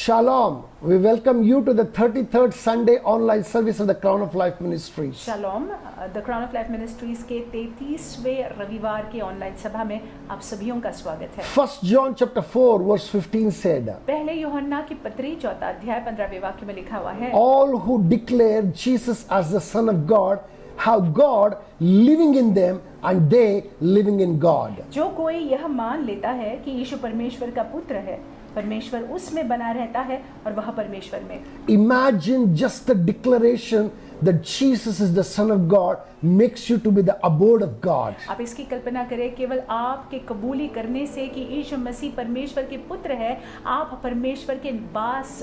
Shalom. We welcome you to the 33rd Sunday online service of the Crown of Life Ministries. Shalom, The Crown of Life Ministries के 33वें रविवार के online सभा में आप सभीयों का स्वागत है। 1 John chapter 4 verse 15 said, पहले यूहन्ना की पत्री 4 अध्याय 15वें वाक्य में लिखा हुआ है, all who declare Jesus as the Son of God have God living in them and they living in God. जो कोई यह मान लेता है कि यीशु परमेश्वर का पुत्र है, परमेश्वर उसमें बना रहता है और वह परमेश्वर में। Imagine just the declaration that Jesus is the Son of God makes you to be the abode of God. आप इसकी कल्पना करें, केवल आपके कबूली करने से कि यीशु मसीह परमेश्वर के पुत्र है, आप परमेश्वर के वास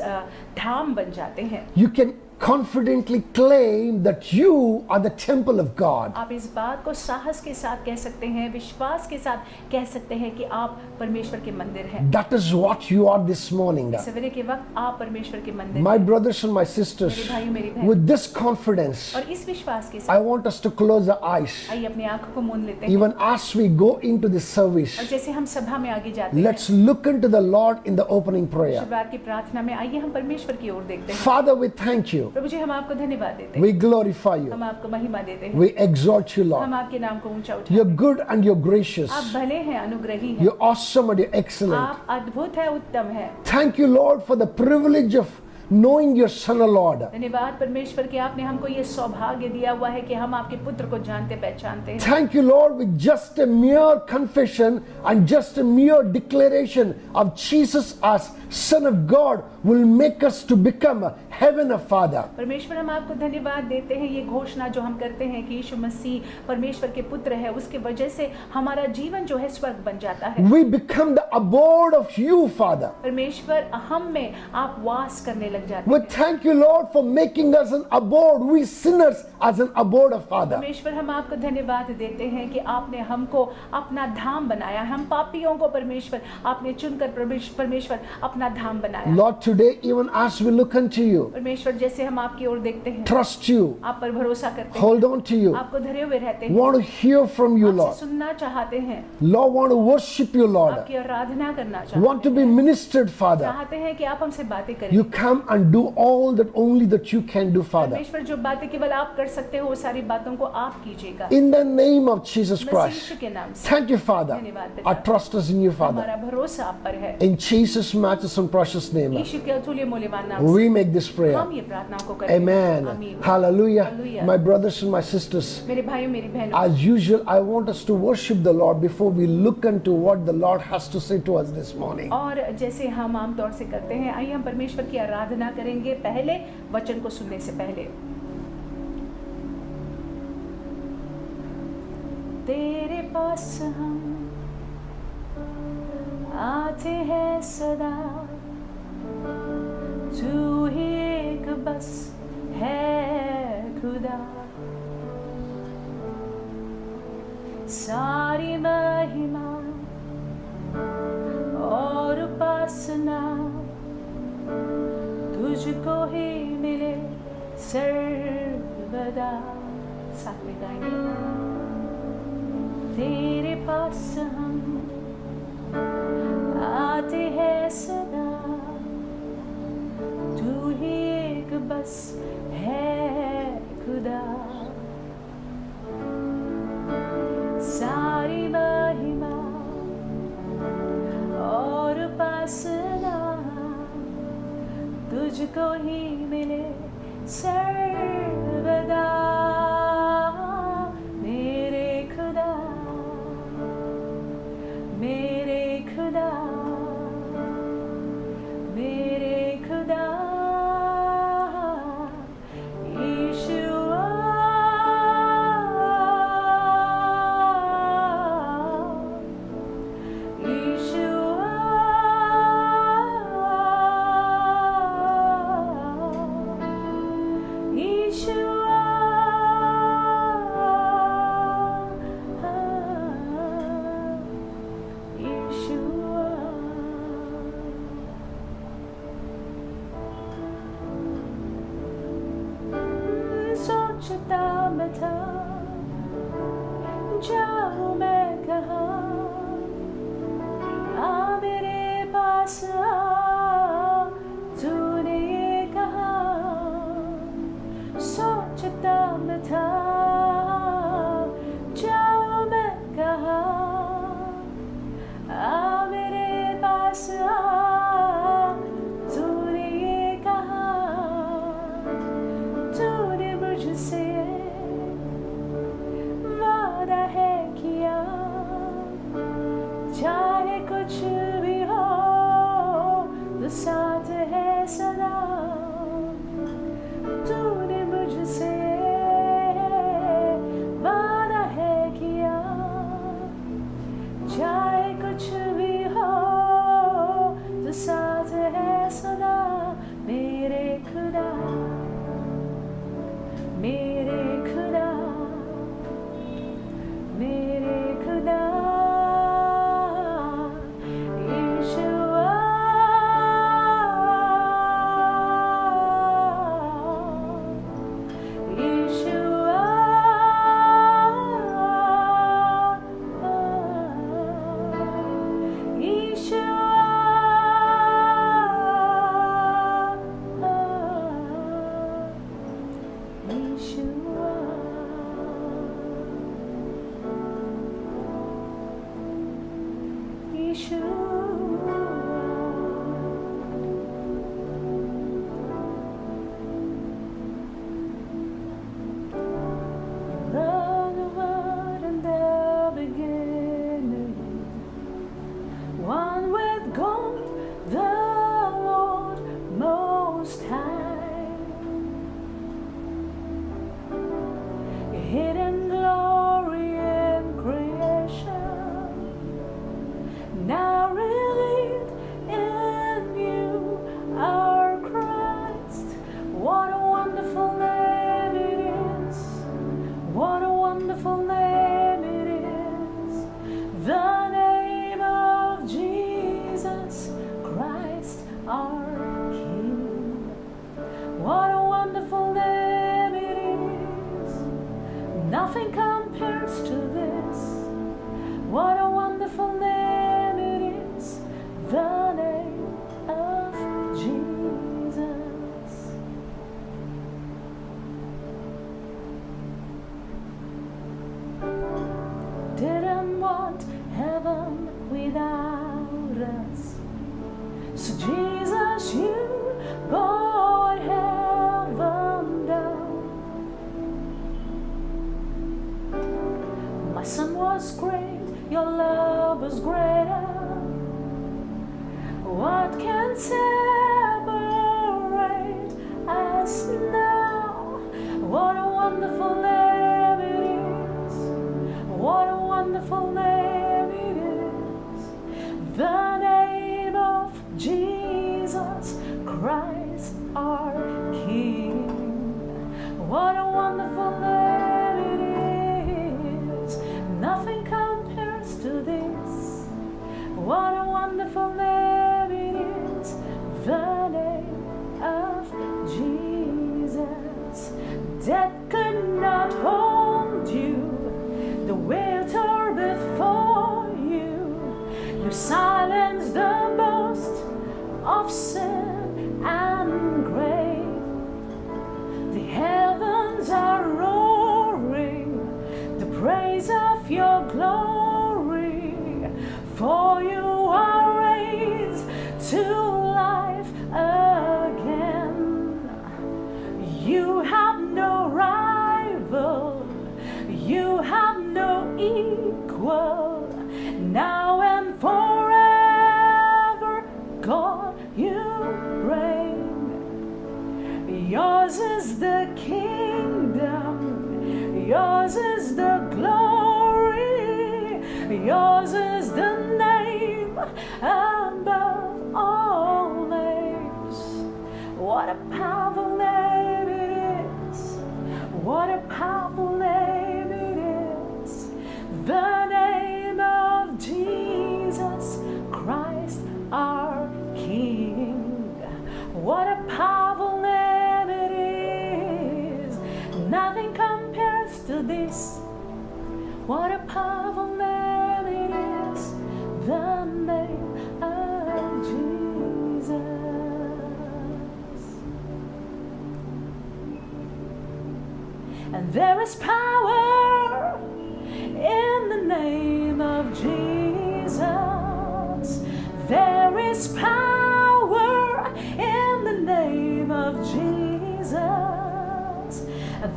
धाम बन जाते हैं। You can confidently claim that you are the temple of God. आप इस बात को साहस के साथ कह सकते हैं, विश्वास के साथ कह सकते हैं कि आप परमेश्वर के मंदिर हैं। That is what you are this morning. सवेरे के वक्त आप परमेश्वर के मंदिर My हैं। brothers and my sisters, मेरे भाइयों मेरी बहन, with this confidence, और इस विश्वास के I साथ want us to close our eyes. आइए अपनी आंखों को मूंद लेते हैं, Even as we go into this service, और जैसे हम सभा में आगे जाते हैं, let's look into the Lord in the opening prayer. शुरुआत की प्रार्थना में आइए हम परमेश्वर की ओर देखते हैं। Father, we thank you. प्रभु जी, हम आपको धन्यवाद देते हैं, We glorify you. हम आपको महिमा देते हैं, We exalt you, Lord. हम आपके नाम को ऊंचा उठाते You're हैं। good and you're gracious. आप भले हैं, अनुग्रही हैं, You're awesome and you're excellent. आप अद्भुत है, उत्तम है। Thank you, Lord, for the privilege of knowing your Son, O Lord. धन्यवाद परमेश्वर कि आपने हमको ये सौभाग्य दिया हुआ है कि हम आपके पुत्र को जानते पहचानते हैं। Thank you, Lord, with just a mere confession and just a mere declaration of Jesus as Son of God will make us to become heaven of Father. परमेश्वर, हम आपको धन्यवाद देते हैं, ये घोषणा जो हम करते हैं कि यीशु मसीह परमेश्वर के पुत्र है, उसके वजह से हमारा जीवन जो है स्वर्ग बन जाता है। We become the abode of you, Father. परमेश्वर, हम में आप वास करने लग जाते We हैं। thank you, Lord, for making us an abode, we sinners as an abode of Father. परमेश्वर, हम आपको धन्यवाद देते हैं कि आपने हमको अपना धाम बनाया, हम पापियों को परमेश्वर आपने चुनकर परमेश्वर अपना धाम बनाया। Lord, today, even as we look unto you, परमेश्वर, जैसे हम आपकी ओर देखते हैं, trust you, आप पर भरोसा करते हैं, hold on to you, आपको धरे हुए रहते हैं, want to hear from you, आपसे Lord. सुनना चाहते हैं, Lord, want to worship you, Lord. आपकी आराधना करना Want to चाहते be हैं, ministered, Father. चाहते हैं कि आप हमसे बातें करें। You come and do all that only that you can do, Father. परमेश्वर, जो बातें केवल आप कर सकते हो, वो सारी बातों को आप कीजिएगा। In the name of Jesus Masih Christ. यीशु के नाम से Thank you, Father. धन्यवाद पिता। Our trust is in you, Father. हमारा भरोसा आप पर है। In Jesus' matchless and precious name, यीशु के अतुल्य मूल्यवान नाम से we make this prayer. हम ये प्रार्थना को करते हैं। Amen. आमीन। Hallelujah. Hallelujah. My brothers and my sisters, मेरे भाइयों मेरी बहनों, as usual, I want us to worship the Lord before we look into what the Lord has to say to us this morning. और जैसे हम आमतौर से करते हैं, आइए हम परमेश्वर की आराधना करेंगे पहले वचन को सुनने से पहले। तेरे पास हम आते हैं सदा, तू ही एक बस है खुदा, सारी महिमा और उपासना तुझको ही मिले सर्वदा। साथ में गाएंगे। तेरे पास हम आते हैं सदा, तू ही एक बस है खुदा, सारी महिमा और उपासना तुझको ही मिले सर्वदा। मेरे खुदा, मेरे खुदा, मेरे खुदा, यीशुआ, यीशुआ, यीशुआ, साथ है सदा, तूने मुझसे वादा है किया, चाहे कुछ भी हो तो साथ है सदा मेरे खुदा, मेरे खुदा, मेरे खुदा। यीशुआ, यीशुआ, one with God, the Lord Most High, hidden glory in creation, now revealed in you, our Christ. What a wonderful name it is! What a wonderful name it is! The name of Jesus Christ, our King. What a wonderful name it is! Nothing compares to this. What a wonderful name it is! The name of Jesus. Didn't want heaven without us, so Jesus, you brought heaven down. My son was great, your love was greater. What can separate us now? What a wonderful name it is! What a wonderful name it is! The name of Jesus Christ, our King. What a wonderful name it is! Nothing compares to this. What a wonderful name it is! The name of Jesus. Death could not hold you, the weight tore before you. You silenced the boast of sin and grave. The heavens are roaring the praise of your glory, for you are raised to life again. You have no rival, you have no equal, now and forever, God, you reign. Yours is the kingdom, yours is the glory, yours is the name above all names. What a powerful name it is! What a powerful name it is! The name of Jesus Christ, our King. What a powerful name it is! Nothing compares to this. What a powerful name it is! The name of Jesus. And there is power in the name of Jesus. There is power in the name of Jesus.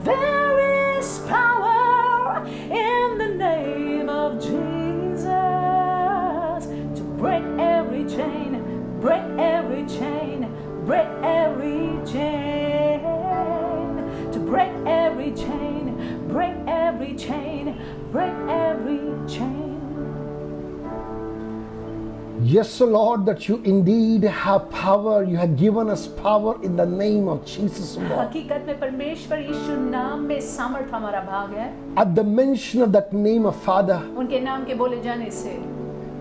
There is power in the name of Jesus to break every chain, break every chain. break every chain, to break every chain, break every chain, break every chain. Yes, O Lord, that you indeed have power. You have given us power in the name of Jesus, O Lord. हकीकत में परमेश्वर यीशु नाम में सामर्थ हमारा भाग है। At the mention of that name of Father, उनके नाम के बोले जाने से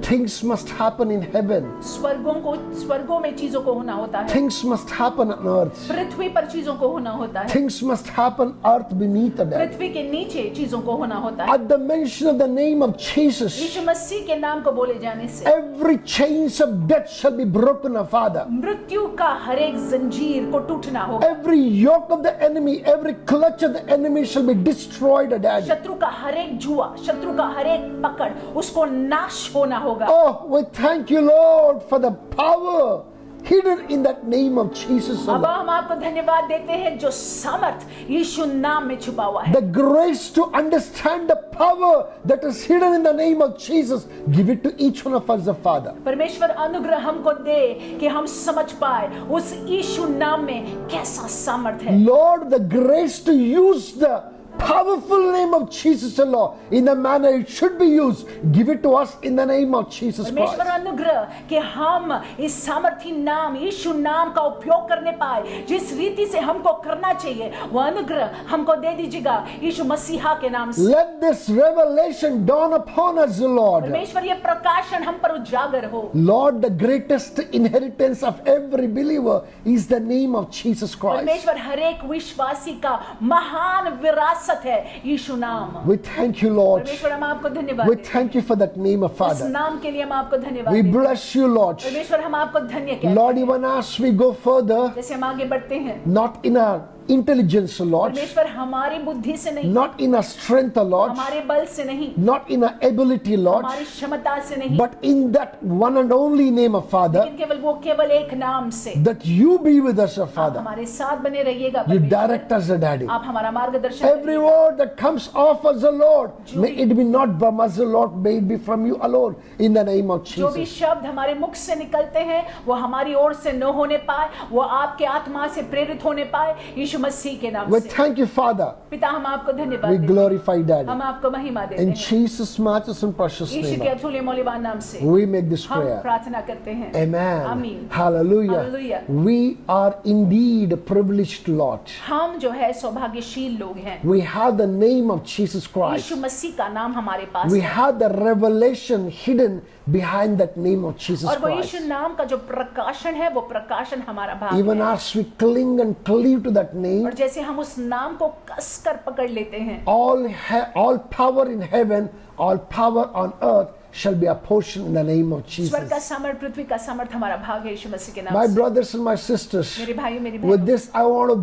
things must happen in heaven. स्वर्गों में चीजों को होना होता है, Things must happen on earth. पृथ्वी पर चीजों को होना होता है, Things must happen earth beneath the earth. पृथ्वी के नीचे चीजों को होना होता है। At the mention of the name of Jesus, यीशु मसीह के नाम को बोले जाने से every chains of death shall be broken, O Father. मृत्यु का हर एक जंजीर को टूटना होगा, Every yoke of the enemy, every clutch of the enemy shall be destroyed, O Daddy. शत्रु का हर एक जुआ, शत्रु का हर एक पकड़, उसको नाश होना होगा। Oh, we thank you, Lord, for the power hidden in that name of Jesus, O अब Lord. हम आपको धन्यवाद देते हैं जो सामर्थ यीशु नाम में छुपा हुआ है, The grace to understand the power that is hidden in the name of Jesus, give it to each one of us, the Father. परमेश्वर अनुग्रह हमको दे कि हम समझ पाए उस यीशु नाम में कैसा सामर्थ है। Lord, the grace to use the powerful name of Jesus, O Lord, in the manner it should be used, give it to us in the name of Jesus परमेश्वर Christ. अनुग्रह कि हम इस सामर्थी नाम यीशु नाम का उपयोग करने पाए, जिस रीति से हमको करना चाहिए वो अनुग्रह हमको दे दीजिएगा यीशु मसीहा के नाम से। Let this revelation dawn upon us, O Lord. परमेश्वर ये प्रकाशन हम पर उजागर हो। Lord, the greatest inheritance of every believer is the name of Jesus Christ. परमेश्वर हर एक विश्वासी का महान विरासत है यीशु नाम। We thank you, Lord. परमेश्वर हम आपको धन्यवाद We देते हैं। thank you for that name of इस Father. नाम के लिए हम आपको धन्यवाद We देते हैं। bless you, Lord. परमेश्वर हम आपको धन्य कहते हैं। Lord, even as we go further, जैसे हम आगे बढ़ते हैं, not in our intelligence, O Lord, परमेश्वर हमारी बुद्धि से नहीं, not in our strength, O Lord, हमारे बल से नहीं, not in our ability, Lord, हमारी क्षमता से नहीं, but in that one and only name of Father, लेकिन केवल एक नाम से that you be with us, O आप Father. हमारे साथ बने रहिएगा। You परमेश्वर, direct us, O Daddy. आप हमारा मार्गदर्शन Every करिए। word that comes off us, O Lord, may it be not from us, O Lord, may it be from you alone, in the name of जो भी Jesus. शब्द हमारे मुख से निकलते हैं वो हमारी ओर से न होने पाए, वो आपके आत्मा से प्रेरित होने पाए यीशु मसीह के नाम We से। thank you, Father. पिता हम आपको धन्यवाद We देते हैं, glorify Daddy. हम आपको महिमा देते In हैं Jesus' matchless and precious Yeshu name, के अतुल्य मूल्यवान नाम से we make this हम prayer. प्रार्थना करते हैं। Amen. आमीन। Hallelujah. Hallelujah. We are indeed privileged, Lord. हम जो है सौभाग्यशील लोग हैं। We have the name of Jesus Christ. यीशु मसीह का नाम हमारे पास We है have the revelation hidden behind that name of Jesus और वो Christ. यीशु नाम का जो प्रकाशन है वो प्रकाशन हमारा भाग Even है। as we cling and cleave to that name, और जैसे हम उस नाम को कस कर पकड़ लेते हैं, all power in heaven, all power on earth shall be a portion in the name of स्वर्ग का Jesus. सामर्थ पृथ्वी का सामर्थ हमारा भाग है यीशु मसीह के नाम My से। brothers and my sisters, मेरे भाई मेरी with बहनों, this I want to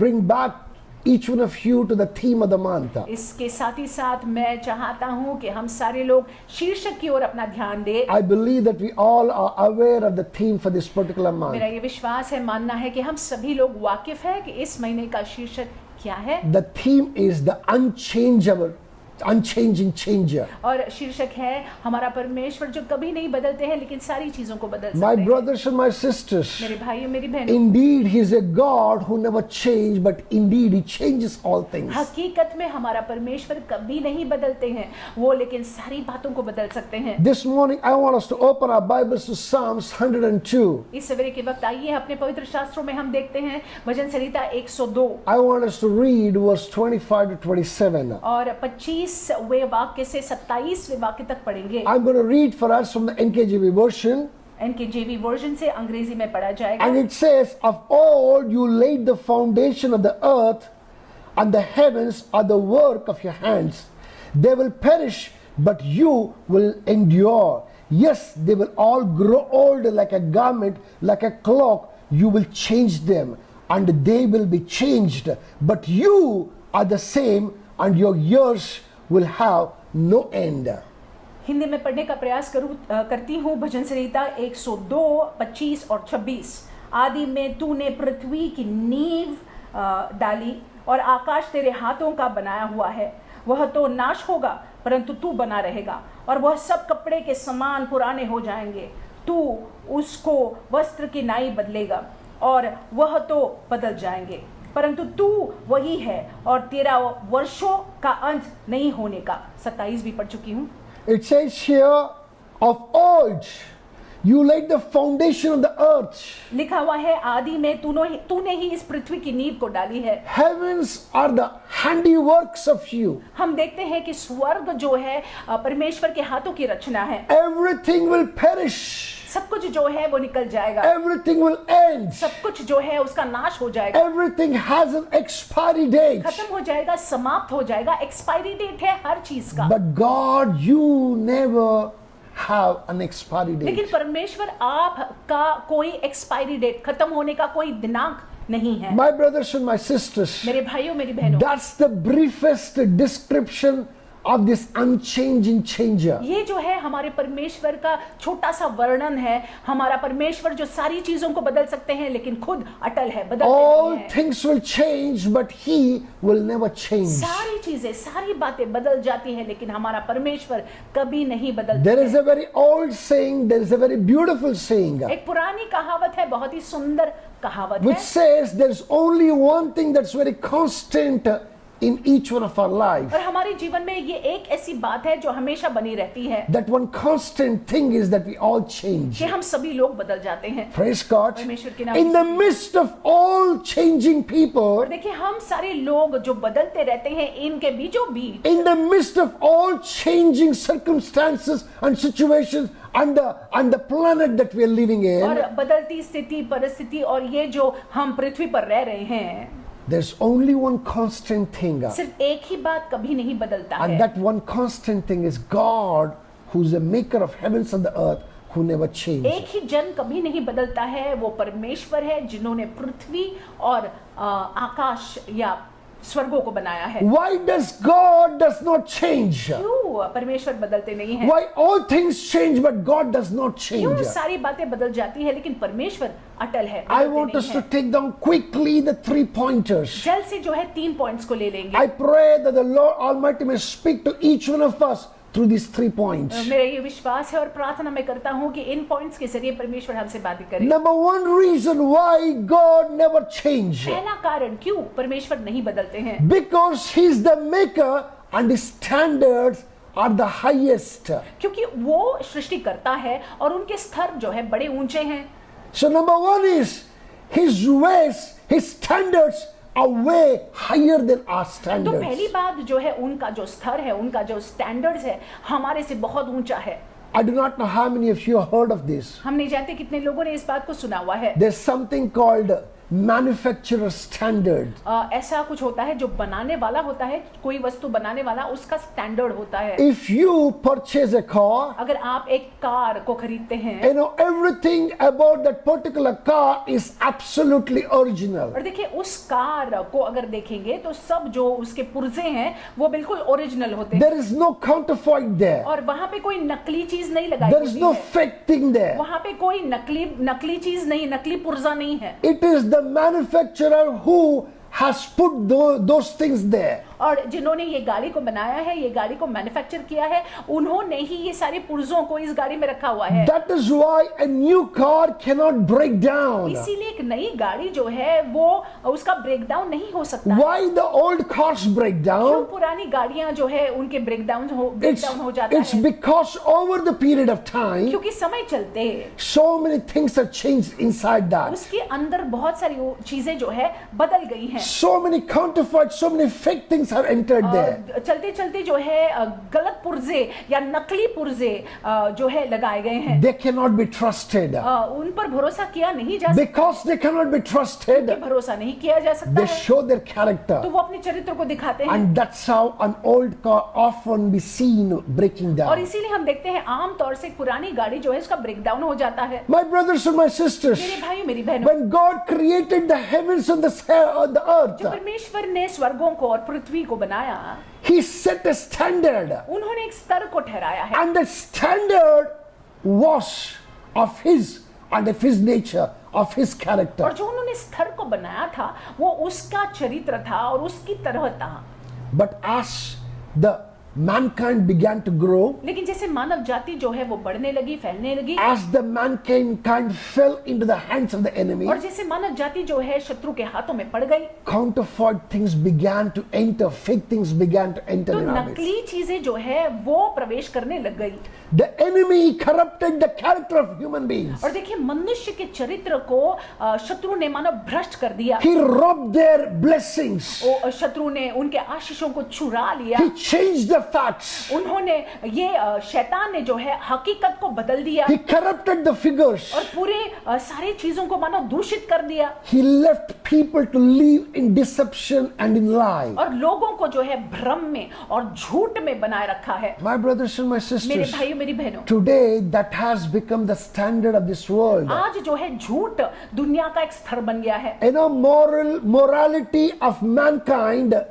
bring back each one of you to the theme of the month. इसके साथ ही साथ मैं चाहता हूं कि हम सारे लोग शीर्षक की ओर अपना ध्यान दें। I believe that we all are aware of the theme for this particular मेरा month. ये विश्वास है, मानना है कि हम सभी लोग वाकिफ है कि इस महीने का शीर्षक क्या है, The theme is the unchanging changer. और शीर्षक है हमारा परमेश्वर जो कभी नहीं बदलते हैं लेकिन सारी चीजों को बदल My सकते हैं। brothers and my sisters, मेरे भाइयों मेरी बहनों, indeed He is a God who never changed, but indeed He changes all things. हकीकत में हमारा परमेश्वर कभी नहीं बदलते हैं वो, लेकिन सारी बातों को बदल सकते हैं। This morning I want us to open our Bibles to Psalms 102. इस सवेरे के वक्त आइए अपने पवित्र शास्त्रों में हम देखते हैं भजन संहिता 102 I want us to read verse 25 to 27. और 25वें वाक्य से 27वें वाक्य तक पढ़ेंगे। I'm going to read for us from the NKJV version. NKJV version से अंग्रेजी में पढ़ा जाएगा। And it says, Of old you laid the foundation of the earth, and the heavens are the work of your hands. They will perish, but you will endure. Yes, they will all grow old like a garment, like a cloak. You will change them, and they will be changed. But you are the same, and your years will have no end. Hindi में पढ़ने का प्रयास करती हूँ। भजन संहिता 102, 25 और 26। आदि में तूने पृथ्वी की नींव डाली और आकाश तेरे हाथों का बनाया हुआ है। वह तो नाश होगा परंतु तू बना रहेगा, और वह सब कपड़े के समान पुराने हो जाएंगे। तू उसको वस्त्र की नाई बदलेगा और वह तो बदल जाएंगे, परंतु तू वही है और तेरा वर्षों का अंत नहीं होने का। 27 भी पढ़ चुकी हूँ। It says here, of old you laid the foundation of the earth. लिखा हुआ है आदि में तूने ही इस पृथ्वी की नींव को डाली है। Heavens are the handiworks of you. हम देखते हैं कि स्वर्ग जो है परमेश्वर के हाथों की रचना है। Everything will perish. सब कुछ जो है वो निकल जाएगा, Everything will end. सब कुछ जो है उसका नाश हो जाएगा, Everything has an expiry date. खत्म हो जाएगा, समाप्त हो जाएगा। एक्सपायरी डेट है हर चीज का, But God, you never have an expiry लेकिन date. परमेश्वर आपका कोई एक्सपायरी डेट, खत्म होने का कोई दिनांक नहीं है। My brothers and my sisters, मेरे भाइयों मेरी बहनों, that's the briefest description of this unchanging changer. ये जो है हमारे परमेश्वर का छोटा सा वर्णन है। हमारा परमेश्वर जो सारी चीजों को बदल सकते हैं लेकिन खुद अटल है, बदलते All नहीं है। things will change, but He will never change. सारी चीजें, सारी बातें बदल जाती है लेकिन हमारा परमेश्वर कभी नहीं बदलता। There is a very old saying, there is a very beautiful saying, एक पुरानी कहावत है, बहुत ही सुंदर कहावत which है, says there is only one thing that's very constant in each one of our lives. और हमारे जीवन में ये एक ऐसी बात है जो हमेशा बनी रहती है That one constant thing is that we all change. कि हम सभी लोग बदल जाते हैं। Praise God. परमेश्वर के नाम In the midst of all changing और people, देखिए हम सारे लोग जो बदलते रहते हैं, इनके बीचों बीच, in the midst of all changing circumstances and situations and the planet that we are living और in, बदलती स्थिति परिस्थिति और ये जो हम पृथ्वी पर रह रहे हैं, there's only one constant thing. सिर्फ एक ही बात कभी नहीं बदलता And है, that one constant thing is God, who's the maker of heavens and the earth, who never changes. एक ही जन कभी नहीं बदलता है, वो परमेश्वर है जिन्होंने पृथ्वी और आकाश या स्वर्गों को बनाया है। Why does God does not change? क्यों परमेश्वर बदलते नहीं है? Why all things change but God does not change? क्यों सारी बातें बदल जाती है लेकिन परमेश्वर अटल है, I बदलते want नहीं us to है। take down quickly the 3 pointers. जल्द से जो है 3 पॉइंट्स को ले लेंगे। I pray that the Lord Almighty may speak to each one of us through these 3 points. मेरा ये विश्वास है और प्रार्थना मैं करता हूँ कि इन पॉइंट्स के जरिए परमेश्वर हमसे बातें करे। Number one reason why God never changes. पहला कारण क्यों परमेश्वर नहीं बदलते हैं? Because He's the maker and His standards are the highest. क्योंकि वो सृष्टि करता है और उनके स्तर जो है बड़े ऊंचे हैं। So number one is His ways, His standards are way higher than our तो standards. पहली बात जो है उनका जो स्तर है, उनका जो स्टैंडर्ड्स है हमारे से बहुत ऊंचा है। I do not know how many of you have heard of this. हम नहीं जानते कितने लोगों ने इस बात को सुना हुआ है। There's something called manufacturer standard. ऐसा कुछ होता है जो बनाने वाला होता है, कोई वस्तु बनाने वाला, उसका स्टैंडर्ड होता है। If you purchase a car, अगर आप एक कार को खरीदते हैं, you know everything about that particular car is absolutely original. और देखिए उस कार को अगर देखेंगे तो सब जो उसके पुर्जे हैं वो बिल्कुल ओरिजिनल होते हैं, There is no counterfeit there. और वहां पे कोई नकली चीज नहीं लगाई There is होती no है, fake thing there. वहां पे कोई नकली चीज नहीं, नकली पुर्जा नहीं है। It is the manufacturer who has put those things there. और जिन्होंने ये गाड़ी को बनाया है, ये गाड़ी को मैन्युफैक्चर किया है, उन्होंने ही ये सारे पुर्जों को इस गाड़ी में रखा हुआ है। That is why a new car cannot break down. इसीलिए एक नई गाड़ी जो है वो उसका ब्रेकडाउन नहीं हो सकता। Why the old cars break क्यों down? पुरानी गाड़ियां जो है उनके ब्रेकडाउन हो जाता It's है? because over the period of time, क्योंकि समय चलते so many things have changed inside that. उसके अंदर बहुत सारी वो चीजें जो है बदल गई हैं। So many counterfeits, so many fake things have entered there. चलते चलते जो है गलत पुर्जे या नकली पुर्जे जो है लगाए गए हैं। They cannot be trusted. उन पर भरोसा किया नहीं जा सकता। Because they cannot be trusted, भरोसा नहीं किया जा सकता they है, show their तो character. वो अपने चरित्र को दिखाते हैं। And that's how an old car often be seen breaking और down. इसीलिए हम देखते हैं आम तौर से पुरानी गाड़ी जो है उसका ब्रेकडाउन हो जाता है। My brothers and my sisters, मेरे भाइयों मेरी बहनों, when God created the heavens and the जब earth, परमेश्वर ने स्वर्गों को और पृथ्वी को बनाया, He set a standard. उन्होंने एक स्तर को ठहराया है, And the standard was of His and of His nature, of His character. और जो उन्होंने स्तर को बनाया था वो उसका चरित्र था और उसकी तरह था। But as the mankind began to grow, लेकिन जैसे मानव जाति जो है वो बढ़ने लगी, फैलने लगी, as the mankind fell into the hands of the enemy, और जैसे मानव जाति जो है शत्रु के हाथों में पड़ गई, counterfeit things began to enter, fake things began to enter तो in our midst. नकली चीजें जो है वो प्रवेश करने लग गई। The enemy corrupted the character of human beings. और देखिए मनुष्य के चरित्र को शत्रु ने मानो भ्रष्ट कर दिया। He robbed their blessings. शत्रु ने उनके आशीषों को चुरा लिया। He changed the facts. उन्होंने ये शैतान ने जो है हकीकत को बदल दिया। He corrupted the figures. और पूरे सारी चीजों को मानो दूषित कर दिया। He left people to live in deception and in lie. और लोगों को जो है भ्रम में और झूठ में बनाए रखा है। My brothers and my मेरे sisters, भाइयों मेरी बहनों, today that has become the standard of this world. आज जो है झूठ दुनिया का एक स्तर बन गया है। You know, morality of mankind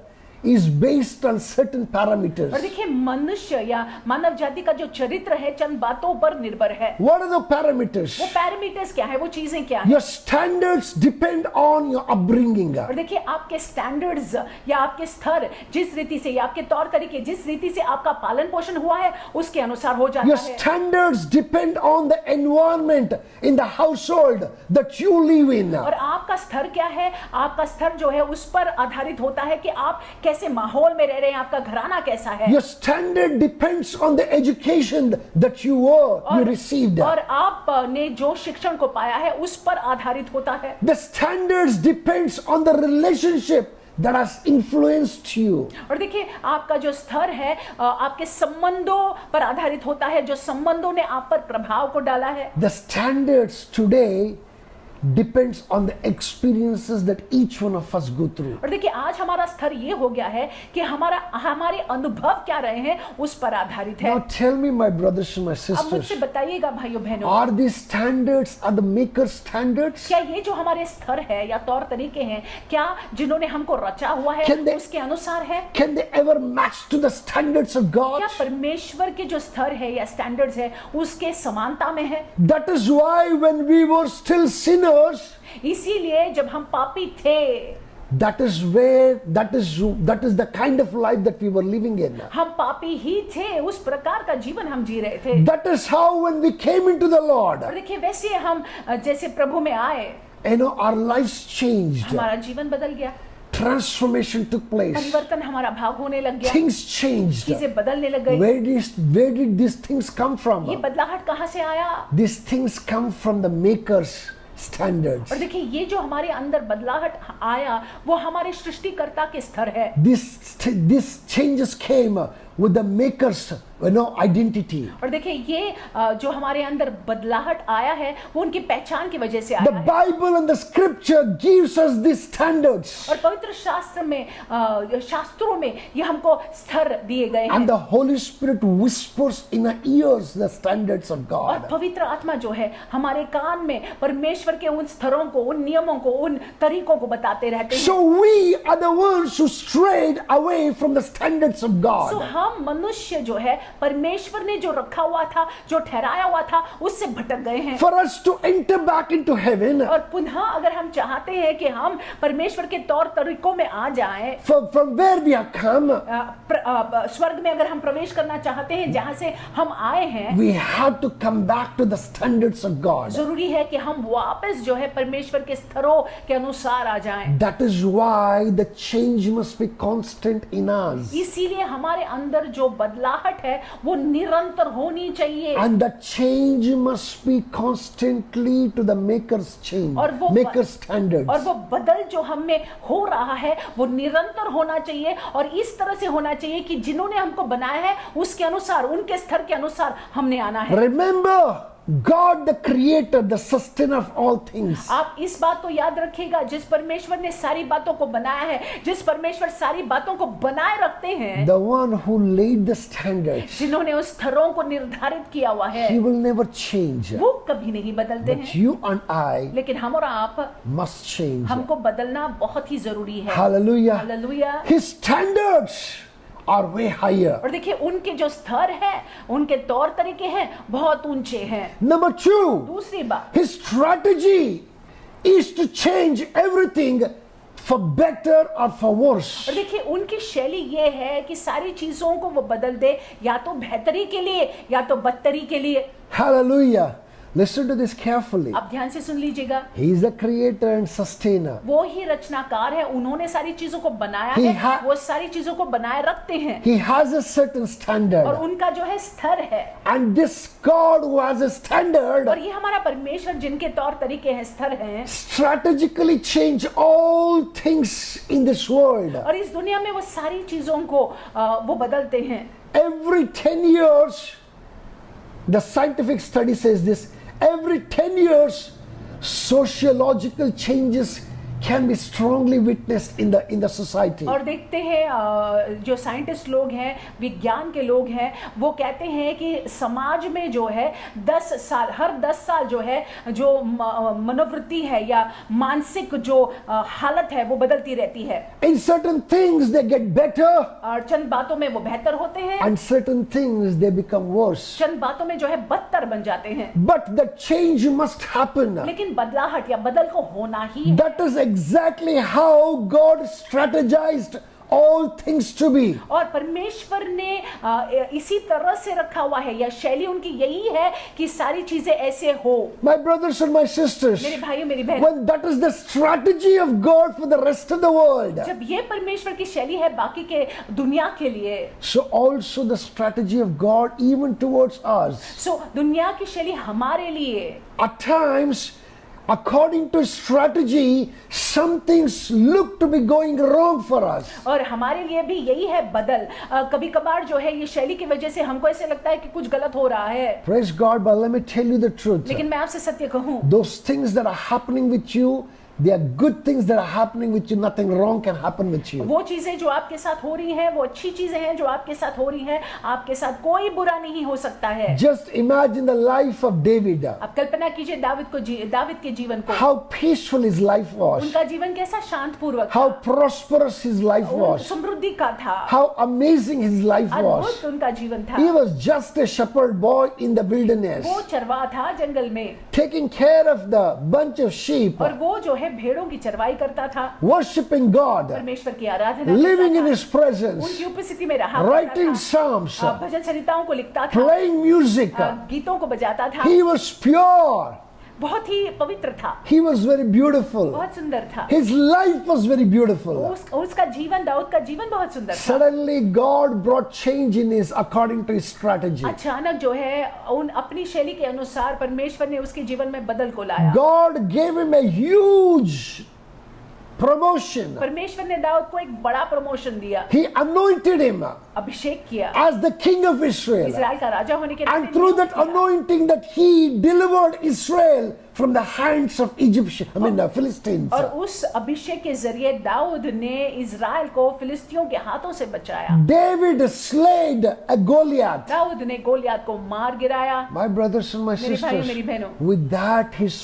is based on certain parameters. और देखिए मनुष्य या मानव जाति का जो चरित्र है चंद बातों पर निर्भर है। What are the parameters? वो पैरामीटर्स क्या है, वो चीजें क्या है? Your standards depend on your upbringing. और देखिए आपके स्टैंडर्ड्स या आपके स्तर जिस रीति से या आपके तौर तरीके जिस रीति से आपका पालन पोषण हुआ है उसके अनुसार हो जाता Your है। standards depend on the environment in the household that you live in. और आपका स्तर क्या है? आपका स्तर जो है उस पर आधारित होता है कि आप कैसे माहौल में रह रहे हैं, आपका घराना कैसा है। Your standard depends on the education that you received. और आपने जो शिक्षण को पाया है उस पर आधारित होता है। The standards depends on the relationship that has influenced you. और देखिए आपका जो स्तर है आपके संबंधों पर आधारित होता है, जो संबंधों ने आप पर प्रभाव को डाला है। The standards today depends on the experiences that each one of us go through. और देखिए आज हमारा स्तर ये हो गया है कि हमारे अनुभव क्या रहे हैं उस पर आधारित है। Now tell me, my brothers and my अब मुझसे sisters, बताइएगा भाइयों बहनों, are these standards are the maker's standards? क्या ये जो हमारे स्तर है या तौर तरीके हैं क्या जिन्होंने हमको रचा हुआ है Can they- उसके अनुसार है? Can they ever match to the standards of God? क्या परमेश्वर के जो स्तर है या स्टैंडर्ड्स है उसके समानता में है? That is why when we were still sinners, इसीलिए जब हम पापी थे, that is the kind of life that we were living in. हम पापी ही थे, उस प्रकार का जीवन हम जी रहे थे। That is how when we came into the Lord, और देखिए वैसे हम जैसे प्रभु में आए our lives changed. हमारा जीवन बदल गया, Transformation took place. परिवर्तन हमारा भाग होने लग गया, Things changed. चीजें बदलने लग गई। Where did these things come ये from? बदलाहट कहाँ से आया? These things come from the Maker's standards. और देखिए ये जो हमारे अंदर बदलाहट आया वो हमारे सृष्टिकर्ता के स्तर है। These changes came with the Maker's identity. और देखिए ये जो हमारे अंदर बदलाहट आया है वो उनकी पहचान की वजह से The आया है। Bible and the Scripture gives us these standards, और पवित्र शास्त्र में शास्त्रों में ये हमको स्तर दिए गए and हैं। the Holy Spirit whispers in our ears the standards of और God. पवित्र आत्मा जो है हमारे कान में परमेश्वर के उन स्तरों को, उन नियमों को, उन तरीकों को बताते रहते हैं। So we are the ones who strayed away from the standards of तो God. हम मनुष्य जो है परमेश्वर ने जो रखा हुआ था, जो ठहराया हुआ था, उससे भटक गए हैं। For us to enter back into heaven, और पुनः अगर हम चाहते हैं कि हम परमेश्वर के तौर तरीकों में आ जाएं, from where we have come, स्वर्ग में अगर हम प्रवेश करना चाहते हैं जहां से हम आए हैं, we have to come back to the standards of God. जरूरी है कि हम वापस जो है परमेश्वर के स्तरों के अनुसार आ जाएं। That is why the change must be constant in us. इसीलिए हमारे अंदर जो बदलाहट है वो निरंतर होनी चाहिए। And the change must be constantly to the Maker's change, और वो Maker's standards. और वो बदल जो हम में हो रहा है वो निरंतर होना चाहिए और इस तरह से होना चाहिए कि जिन्होंने हमको बनाया है उसके अनुसार, उनके स्तर के अनुसार हमने आना है। Remember, God the creator, the sustainer of all things. आप इस बात को याद रखिएगा, जिस परमेश्वर ने सारी बातों को बनाया है, जिस परमेश्वर सारी बातों को बनाए रखते हैं, The one who laid the standards, जिन्होंने उस स्तरों को निर्धारित किया हुआ है, He will never change. वो कभी नहीं बदलते But हैं। you and I लेकिन हम और आप must change. हमको बदलना बहुत ही जरूरी है। Hallelujah. Hallelujah. His standards are way higher. और देखिए उनके जो स्तर है, उनके तौर तरीके हैं बहुत ऊंचे हैं। Number 2, दूसरी बात, His strategy is to change everything for better or for worse. और देखिए उनकी शैली ये है कि सारी चीजों को वो बदल दे, या तो बेहतरी के लिए या तो बदतरी के लिए। Hallelujah. Listen to this carefully. आप ध्यान से सुन लीजिएगा, He is the creator and sustainer. वो ही रचनाकार है, उन्होंने सारी चीजों को बनाया He है, वो सारी चीजों को बनाए रखते हैं, He has a certain और standard. उनका जो है स्तर है। And this God who has a standard और ये हमारा परमेश्वर जिनके तौर तरीके हैं, स्तर हैं, strategically change all things in this world. और इस दुनिया में वो सारी चीजों को वो बदलते हैं। Every 10 years, the scientific study says this, every 10 years, sociological changes can be strongly witnessed in the society. और देखते हैं जो साइंटिस्ट लोग हैं, विज्ञान के लोग हैं, वो कहते हैं कि समाज में जो है 10 साल, हर 10 साल जो है जो मनोवृत्ति है या मानसिक जो हालत है वो बदलती रहती है। In certain things they get better, और चंद बातों में वो बेहतर होते हैं, and certain things they become worse. चंद बातों में जो है बदतर बन जाते हैं। But the change must happen. लेकिन बदलाहट या बदल को होना ही है। That is exactly how God strategized all things to be. और परमेश्वर ने इसी तरह से रखा हुआ है, या शैली उनकी यही है कि सारी चीजें ऐसे हो। My brothers and my sisters, मेरे भाइयों मेरी बहन, when that is the strategy of God for the rest of the world, जब ये परमेश्वर की शैली है बाकी के दुनिया के लिए, so also the strategy of God even towards us. सो दुनिया की शैली हमारे लिए At times, according to strategy, some things look to be going wrong for us. और हमारे लिए भी यही है बदल। कभी कभार जो है ये शैली की वजह से हमको ऐसे लगता है कि कुछ गलत हो रहा है, Praise God, but let me tell you the truth. लेकिन मैं आपसे सत्य कहूं, Those things that are happening with you, they are good things that are happening with you. Nothing wrong can happen with you. वो चीजें जो आपके साथ हो रही हैं वो अच्छी चीजें हैं जो आपके साथ हो रही हैं, आपके साथ कोई बुरा नहीं हो सकता है। Just imagine the life of David. आप कल्पना कीजिए दाविद के जीवन को, How peaceful his life was. उनका जीवन कैसा शांतपूर्वक How prosperous his life was. समृद्धि का था, How amazing his life was. अद्भुत उनका जीवन था। He was just a shepherd boy in the wilderness, वो चरवाहा था जंगल में, taking care of the bunch of sheep, और वो जो है भेड़ों की चरवाई करता था, worshiping God, परमेश्वर की आराधना living in करता his presence, था, उनकी उपस्थिति में रहा writing करता psalms, था, भजन संहिताओं को लिखता था, playing music. गीतों को बजाता था, He was pure. बहुत ही पवित्र था, He was very beautiful. बहुत सुंदर था। His life was very beautiful. उसका जीवन, दाऊद का जीवन बहुत सुंदर था। Suddenly God brought change in his according to his strategy. अचानक जो है उन अपनी शैली के अनुसार परमेश्वर ने उसके जीवन में बदल को लाया। God gave him a huge promotion. परमेश्वर ने दाऊद को एक बड़ा प्रमोशन दिया, He anointed him अभिषेक किया, as the king of Israel. Israel का राजा होने के And नाते through that नियुक्त किया। anointing that he delivered Israel from the hands of the Philistines. और उस अभिषेक के जरिए दाऊद ने इजराइल को फिलिस्तियों के हाथों से बचाया। David slayed a Goliath. Dawood ने गोलियत को मार गिराया। My brothers and my मेरे भाइयों मेरी sisters, बहनों, with that his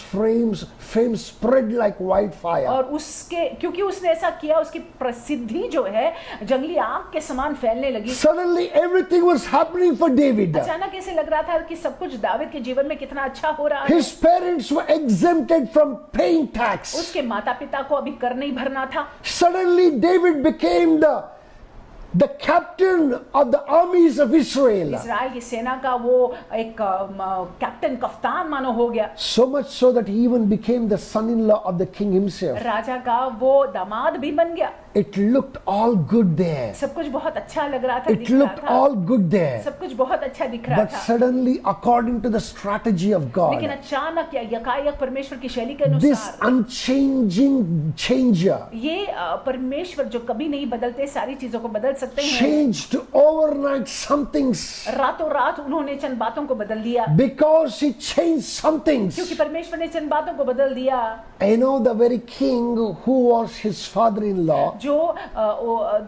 fame spread like wildfire. और उसके क्योंकि उसने ऐसा किया, उसकी प्रसिद्धि जो है जंगली आग के समान फैलने लगी। Suddenly everything was happening for David. अचानक ऐसे लग रहा था कि सब कुछ दाऊद के जीवन में कितना अच्छा हो रहा है। His parents were exempted from paying tax. उसके माता पिता को अभी कर नहीं भरना था। Suddenly David became the captain of the armies of Israel. Israel की सेना का वो एक कैप्टन, कप्तान मानो हो गया। So much so that he even became the son-in-law of the king himself. राजा का वो दामाद भी बन गया। It looked all good there. सब कुछ बहुत अच्छा लग रहा था, It दिख रहा looked था, all good there. सब कुछ बहुत अच्छा दिख रहा But था। suddenly, according to the strategy of लेकिन God, अचानक या यकायक परमेश्वर की शैली के this अनुसार unchanging changer ये परमेश्वर जो कभी नहीं बदलते, सारी चीजों को बदल सकते हैं। changed overnight some things. रातों रात उन्होंने चंद बातों को बदल दिया। Because he changed some things. क्योंकि परमेश्वर ने चंद बातों को बदल दिया। I know the very king who was his father-in-law, जो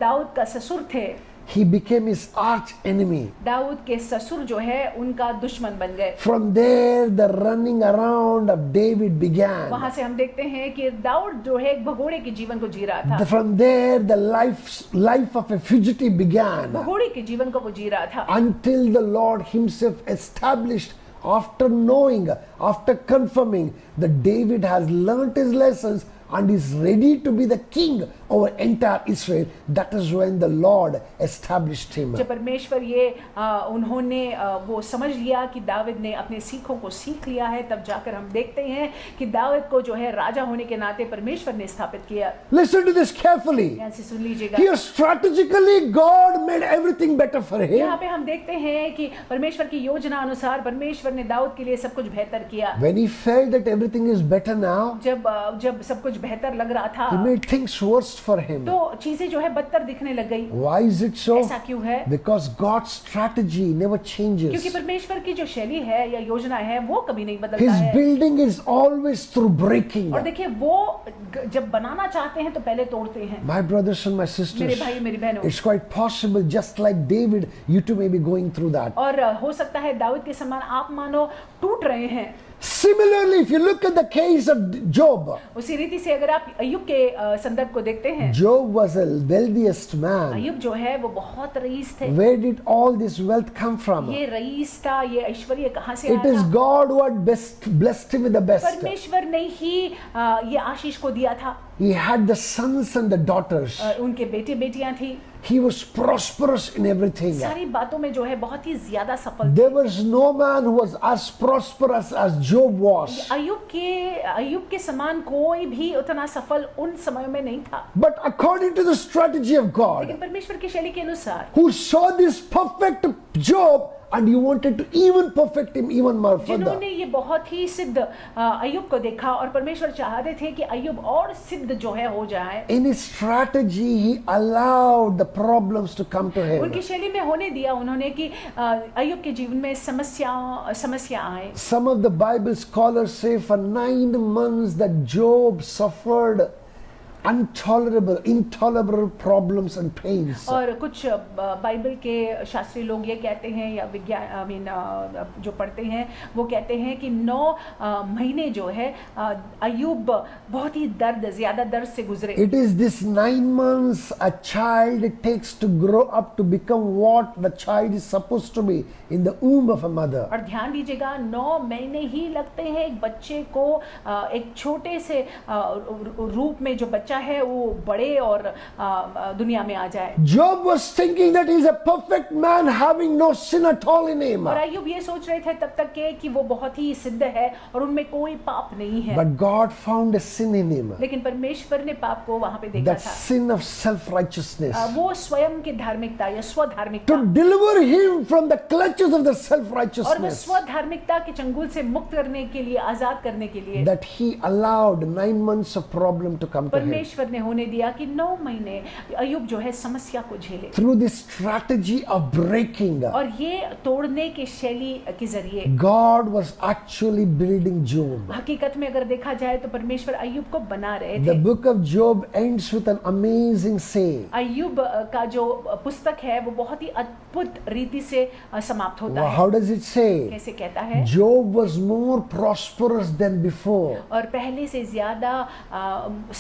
दाऊद का ससुर थे, he became his arch enemy. Dawood के ससुर जो है उनका दुश्मन बन गए। From there, the running around of David began. वहां से हम देखते हैं कि दाऊद जो है एक भगोड़े के जीवन को जी रहा था। From there, the life of a fugitive began. भगोड़े के जीवन को वो जी रहा था, Until the Lord himself established, after knowing, after confirming that David has learnt his lessons and is ready to be the king over entire Israel, that is when the Lord established him. जब परमेश्वर ये उन्होंने वो समझ लिया कि दाविद ने अपने सीखों को सीख लिया है, तब जाकर हम देखते हैं कि दाविद को जो है राजा होने के नाते परमेश्वर ने स्थापित किया। Listen to this carefully. ध्यान से सुन लीजिएगा। Here strategically God made everything better for him. यहाँ पे हम देखते हैं कि परमेश्वर की योजना अनुसार परमेश्वर ने दाऊद के लिए सब कुछ बेहतर किया। When he felt that everything is better now, जब सब कुछ बेहतर लग रहा था, he made things worse for him. तो चीजें जो है बदतर दिखने लग गई। Why is it so? ऐसा क्यों है? Because God's strategy never changes. क्योंकि परमेश्वर की जो शैली है या योजना है वो कभी नहीं बदलता His है। building is always through breaking. और देखिए वो जब बनाना चाहते हैं तो पहले तोड़ते हैं। My brothers and my मेरे sisters, भाई मेरी बहनों, it's quite possible, just like David, you too may be going through that. और हो सकता है दाऊद के समान आप मानो टूट रहे हैं। Similarly, if you look at the case of Job, उसी रीति से अगर आप अय्यूब के संदर्भ को देखते हैं, Job was a wealthiest man. अय्यूब जो है वो बहुत रईस थे। Where did all this wealth come from? ये रईस था, ये ऐश्वर्य कहाँ से It आया is था? God who had blessed him with the best. परमेश्वर ने ही ये आशीष को दिया था। He had the sons and the daughters. उनके बेटे बेटियां थी। He was prosperous in everything. सारी बातों में जो है बहुत ही ज्यादा सफल। There was no man who was as prosperous as Job was. अय्यूब के समान कोई भी उतना सफल उन समयों में नहीं था। But according to the strategy of God, लेकिन परमेश्वर की शैली के अनुसार, who saw this perfect Job and he wanted to even perfect him even more further. जिन्होंने ये बहुत ही सिद्ध अय्यूब को देखा और परमेश्वर चाहते थे कि अय्यूब और सिद्ध जो है हो जाए। In his strategy, he allowed the problems to come to him. उनकी शैली में होने दिया उन्होंने कि अय्यूब के जीवन में समस्या आए। Some of the Bible scholars say for 9 months that Job suffered intolerable problems and pains. और कुछ बाइबल के शास्त्री लोग ये कहते हैं या विज्ञान जो पढ़ते हैं वो कहते हैं कि 9 महीने जो है अय्यूब बहुत ही ज्यादा दर्द से गुजरे। It is this 9 months a child takes to grow up to become what the child is supposed to be in the womb of a mother. और ध्यान दीजिएगा 9 महीने ही लगते हैं एक बच्चे को एक छोटे से रूप में जो बच्चा है वो बड़े और दुनिया में आ जाए। Job was thinking that he is a perfect man having no sin at all in him. और अय्यूब ये सोच रहे थे तब तक के कि वो बहुत ही सिद्ध है और उनमें कोई पाप नहीं है। But God found a sin in him. लेकिन परमेश्वर ने पाप को वहां पे देखा That था। sin of self-righteousness. वो स्वयं की धार्मिकता या स्वधार्मिकता, To deliver him from the clutches of the और वो self-righteousness. स्वधार्मिकता के चंगुल से मुक्त करने के लिए, आजाद करने के लिए That he allowed 9 months of problem to come to him. परमेश्वर ने होने दिया कि 9 महीने अय्यूब जो है समस्या को झेले। Through this strategy of breaking, और ये तोड़ने की शैली के जरिए God was actually building Job. हकीकत में अगर देखा जाए तो परमेश्वर अय्यूब को बना रहे The थे। book of Job ends with an amazing saying. अय्यूब का जो पुस्तक है वो बहुत ही अद्भुत रीति से समाप्त होता है। How does it say? कैसे कहता है? Job was more prosperous than before. और पहले से ज्यादा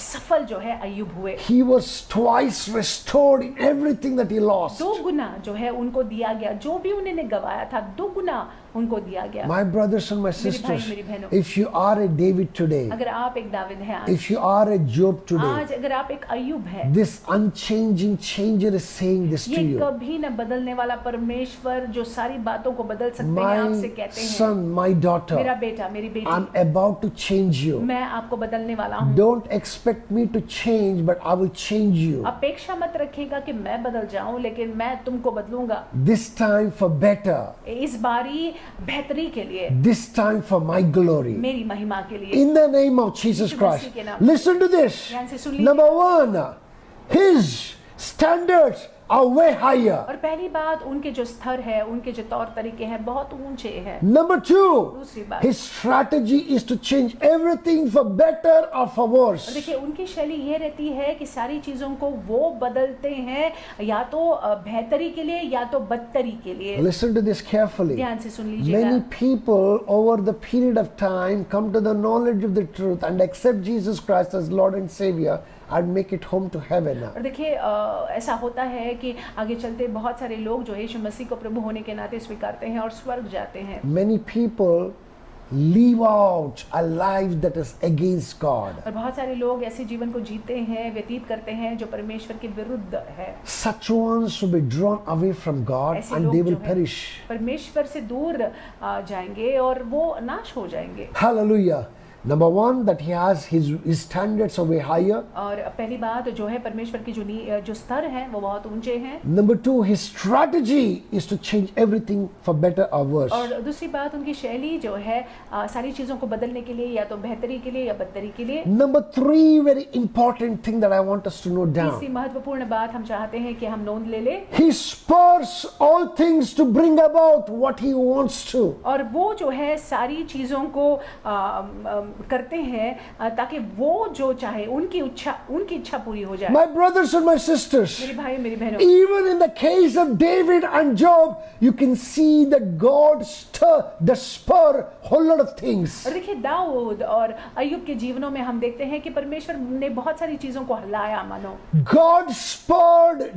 सफल जो है अय्यूब हुए। He was twice restored in everything that he lost. 2 गुना जो है उनको दिया गया, जो भी उन्होंने गवाया था 2 गुना उनको दिया गया। My brothers and my मेरे भाई, sisters, मेरी बहनों, if you are a David today, अगर आप एक दाविद हैं आज, if you are a Job today, आज अगर आप एक अय्यूब हैं, this unchanging changer is saying this to ये you. कभी न बदलने वाला परमेश्वर जो सारी बातों को बदल सकते हैं आपसे My कहते हैं, son, my मेरा daughter, बेटा, मेरी बेटी, I'm about to change you. मैं आपको बदलने वाला हूँ। Don't expect me to change, but I will change you. अपेक्षा मत रखिएगा कि मैं बदल जाऊं, लेकिन मैं तुमको बदलूंगा। This time for better. इस बारी बेहतरी के लिए, This time for my glory. मेरी महिमा के लिए। In the name of Jesus Christ. Listen to this. ध्यान से सुन लीजिए। Number 1, his standards are way higher. और पहली बात, उनके जो स्तर है, उनके जो तौर तरीके हैं बहुत ऊंचे हैं। Number 2, दूसरी बात, his strategy is to change everything for better or for worse. और देखिए उनकी शैली ये रहती है कि सारी चीजों को वो बदलते हैं या तो बेहतरी के लिए या तो बदतरी के लिए। Listen to this carefully. ध्यान से सुन लीजिएगा। Many people over the period of time come to the knowledge of the truth and accept Jesus Christ as Lord and Savior and make it home to heaven. और देखिए ऐसा होता है कि आगे चलते बहुत सारे लोग जो यीशु मसीह को प्रभु होने के नाते स्वीकारते हैं और स्वर्ग जाते हैं। Many people live out a life that is against God. और बहुत सारे लोग ऐसे जीवन को जीते हैं, व्यतीत करते हैं जो परमेश्वर के विरुद्ध है। Such ones will be drawn away from God ऐसे and लोग they जो will हैं, perish. परमेश्वर से दूर जाएंगे और वो नाश हो जाएंगे। Hallelujah. Number one, that he has his standards are way higher. और पहली बात जो है परमेश्वर की जो स्तर हैं वो बहुत ऊंचे हैं। Number two, his strategy is to change everything for better or worse. और दूसरी बात उनकी शैली जो है सारी चीजों को बदलने के लिए या तो बेहतरी के लिए या बदतरी के लिए। Number three, very important thing that I want us to note तीसरी down. महत्वपूर्ण बात हम चाहते हैं कि हम नोंद ले लें। He spurs all things to bring about what he wants to. और वो जो है सारी चीज़ों को करते हैं ताकि वो जो चाहे उनकी इच्छा पूरी हो जाए। My brothers and my sisters, मेरे भाई मेरी बहनों, even in the case of David and Job, you can see that God spur whole lot of things. और देखिए दाऊद और अय्यूब के जीवनों में हम देखते हैं कि परमेश्वर ने बहुत सारी चीज़ों को हिलाया मानो। God spurred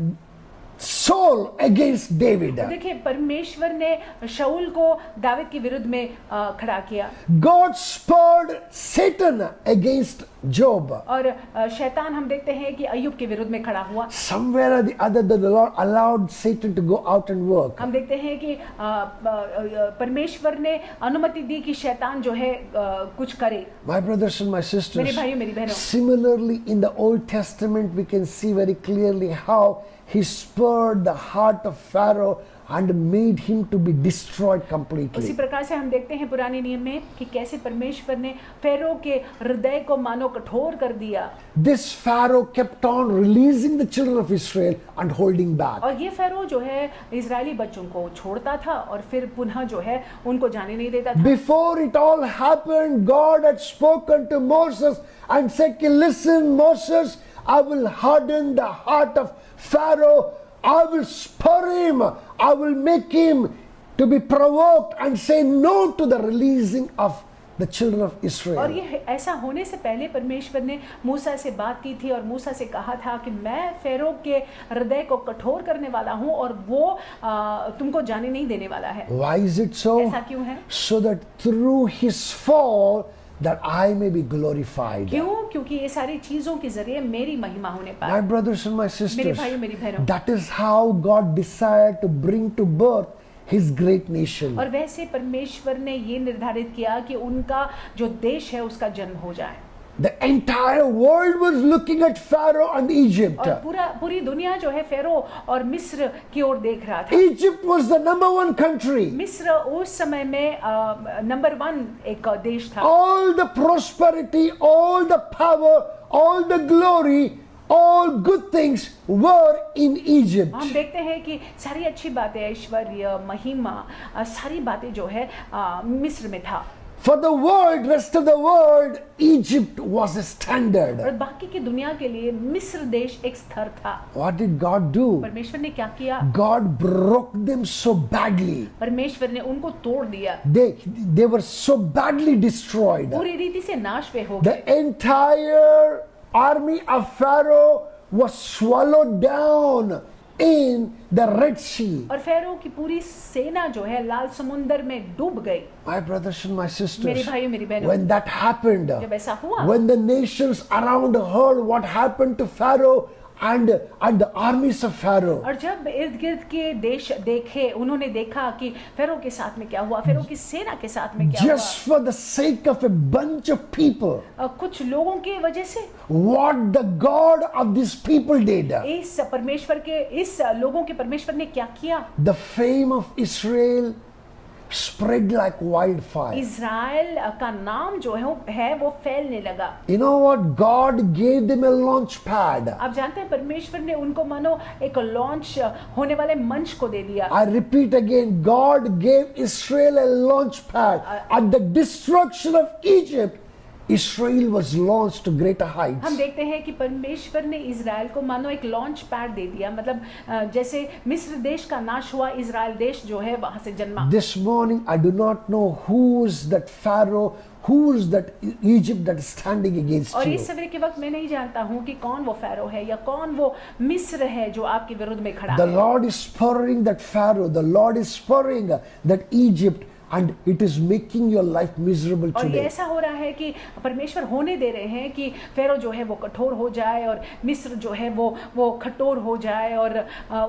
Saul against David. देखिए परमेश्वर ने शाऊल को दाऊद के विरुद्ध में खड़ा किया। God spurred Satan against Job. और शैतान हम देखते हैं कि अय्यूब के विरुद्ध में खड़ा हुआ। Somewhere or the other, the Lord allowed Satan to go out and work. हम देखते हैं कि परमेश्वर ने अनुमति दी कि शैतान जो है कुछ करे। My brothers and my मेरे sisters, भाइयों मेरी बहनों, similarly in the Old Testament we can see very clearly how he spurred the heart of Pharaoh and made him to be destroyed उसी completely. प्रकार से हम देखते हैं पुराने नियम में कि कैसे परमेश्वर ने फेरो के हृदय को मानो कठोर कर दिया। This Pharaoh kept on releasing the children of Israel and holding back. और ये फेरो जो है इजरायली बच्चों को छोड़ता था और फिर पुनः जो है उनको जाने नहीं देता था। Before it all happened, God had spoken to Moses and said, listen Moses, I will harden the heart of Pharaoh, I will spur him, I will make him to be provoked and say no to the releasing of the children of और Israel. ये ऐसा होने से पहले परमेश्वर ने मूसा से बात की थी और मूसा से कहा था कि मैं फेरो के हृदय को कठोर करने वाला हूँ और वो तुमको जाने नहीं देने वाला है। Why is it so? ऐसा क्यों है? So that through his fall that I may be glorified. क्यों? क्योंकि ये सारी चीजों के जरिए मेरी महिमा होने My पाए। brothers and my मेरे sisters, भाइयों मेरी बहनों, that is how God desired to bring to birth his great nation. और वैसे परमेश्वर ने ये निर्धारित किया कि उनका जो देश है उसका जन्म हो जाए। The entire world was looking at Pharaoh and Egypt. और पूरी दुनिया जो है फेरो और मिस्र की ओर देख रहा था। Egypt was the number one country. मिस्र उस समय में नंबर 1 एक देश था। All the prosperity, all the power, all the glory, all good things were in Egypt. हम देखते हैं कि सारी अच्छी बातें, ऐश्वर्य, महिमा, सारी बातें जो है मिस्र में था। For the world, rest of the world, Egypt was a standard. और बाकी की दुनिया के लिए मिस्र देश एक स्तर था। What did God do? परमेश्वर ने क्या किया? God broke them so badly. परमेश्वर ने उनको तोड़ दिया। They were so badly destroyed. पूरी रीति से नाश पे हो The गए। entire army of Pharaoh was swallowed down in the Red Sea. और फेरो की पूरी सेना जो है लाल समुंदर में डूब गई। My brothers and my मेरे sisters, भाइयों मेरी बहनों, when that happened, जब ऐसा हुआ, when the nations around heard what happened to Pharaoh and the armies of Pharaoh, और जब इर्द गिर्द के देश देखे, उन्होंने देखा कि फेरो के साथ में क्या हुआ, फेरो की सेना के साथ में क्या just for the sake of a bunch of people, हुआ, कुछ लोगों की वजह से what the God of these people did, इस परमेश्वर के इस लोगों के परमेश्वर ने क्या किया? the fame of Israel spread like wildfire. Israel का नाम जो है वो फैलने लगा। You know what? God gave them a launch pad. आप जानते हैं परमेश्वर ने उनको मानो एक लॉन्च होने वाले मंच को दे दिया। I repeat again, God gave Israel a launch pad. At the destruction of Egypt, Israel was launched to greater heights. हम देखते हैं कि परमेश्वर ने इज़राइल को मानो एक लॉन्च पैड दे दिया, मतलब जैसे मिस्र देश का नाश हुआ, इज़राइल देश जो है वहां से जन्मा। This morning, I do not know who's that Pharaoh, who's that Egypt that is standing against और you. इस सवेरे के वक्त मैं नहीं जानता हूँ कि कौन वो फेरो है या कौन वो मिस्र है जो आपके विरुद्ध में खड़ा The है। Lord is spurring that Pharaoh. The Lord is spurring that Egypt and it is making your life miserable और ये today. ऐसा हो रहा है कि परमेश्वर होने दे रहे हैं कि फेरो जो है वो कठोर हो जाए और मिस्र जो है वो कठोर हो जाए और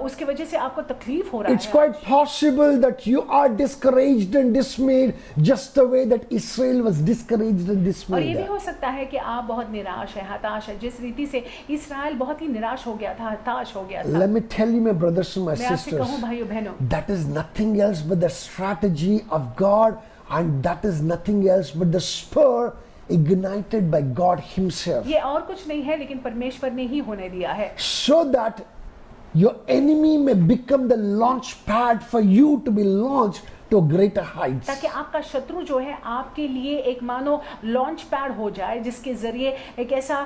उसकी वजह से आपको तकलीफ हो रहा It's है। quite possible that you are discouraged and dismayed just the way that Israel was discouraged and और ये dismayed. भी हो सकता है कि आप बहुत निराश है, हताश है, जिस रीति से इस्राएल बहुत ही निराश हो गया था, हताश हो गया था। Let me tell you, my brothers and my मैं आपसे sisters, कहूँ भाइयों बहनों, that is nothing else but the strategy of God, and that is nothing else but the spur ignited by God Himself, ये और कुछ नहीं है लेकिन परमेश्वर ने ही होने दिया है, so that your enemy may become the launch pad for you to be launched to greater heights. ताकि आपका शत्रु जो है आपके लिए एक मानो लॉन्च पैड हो जाए, जिसके जरिए एक ऐसा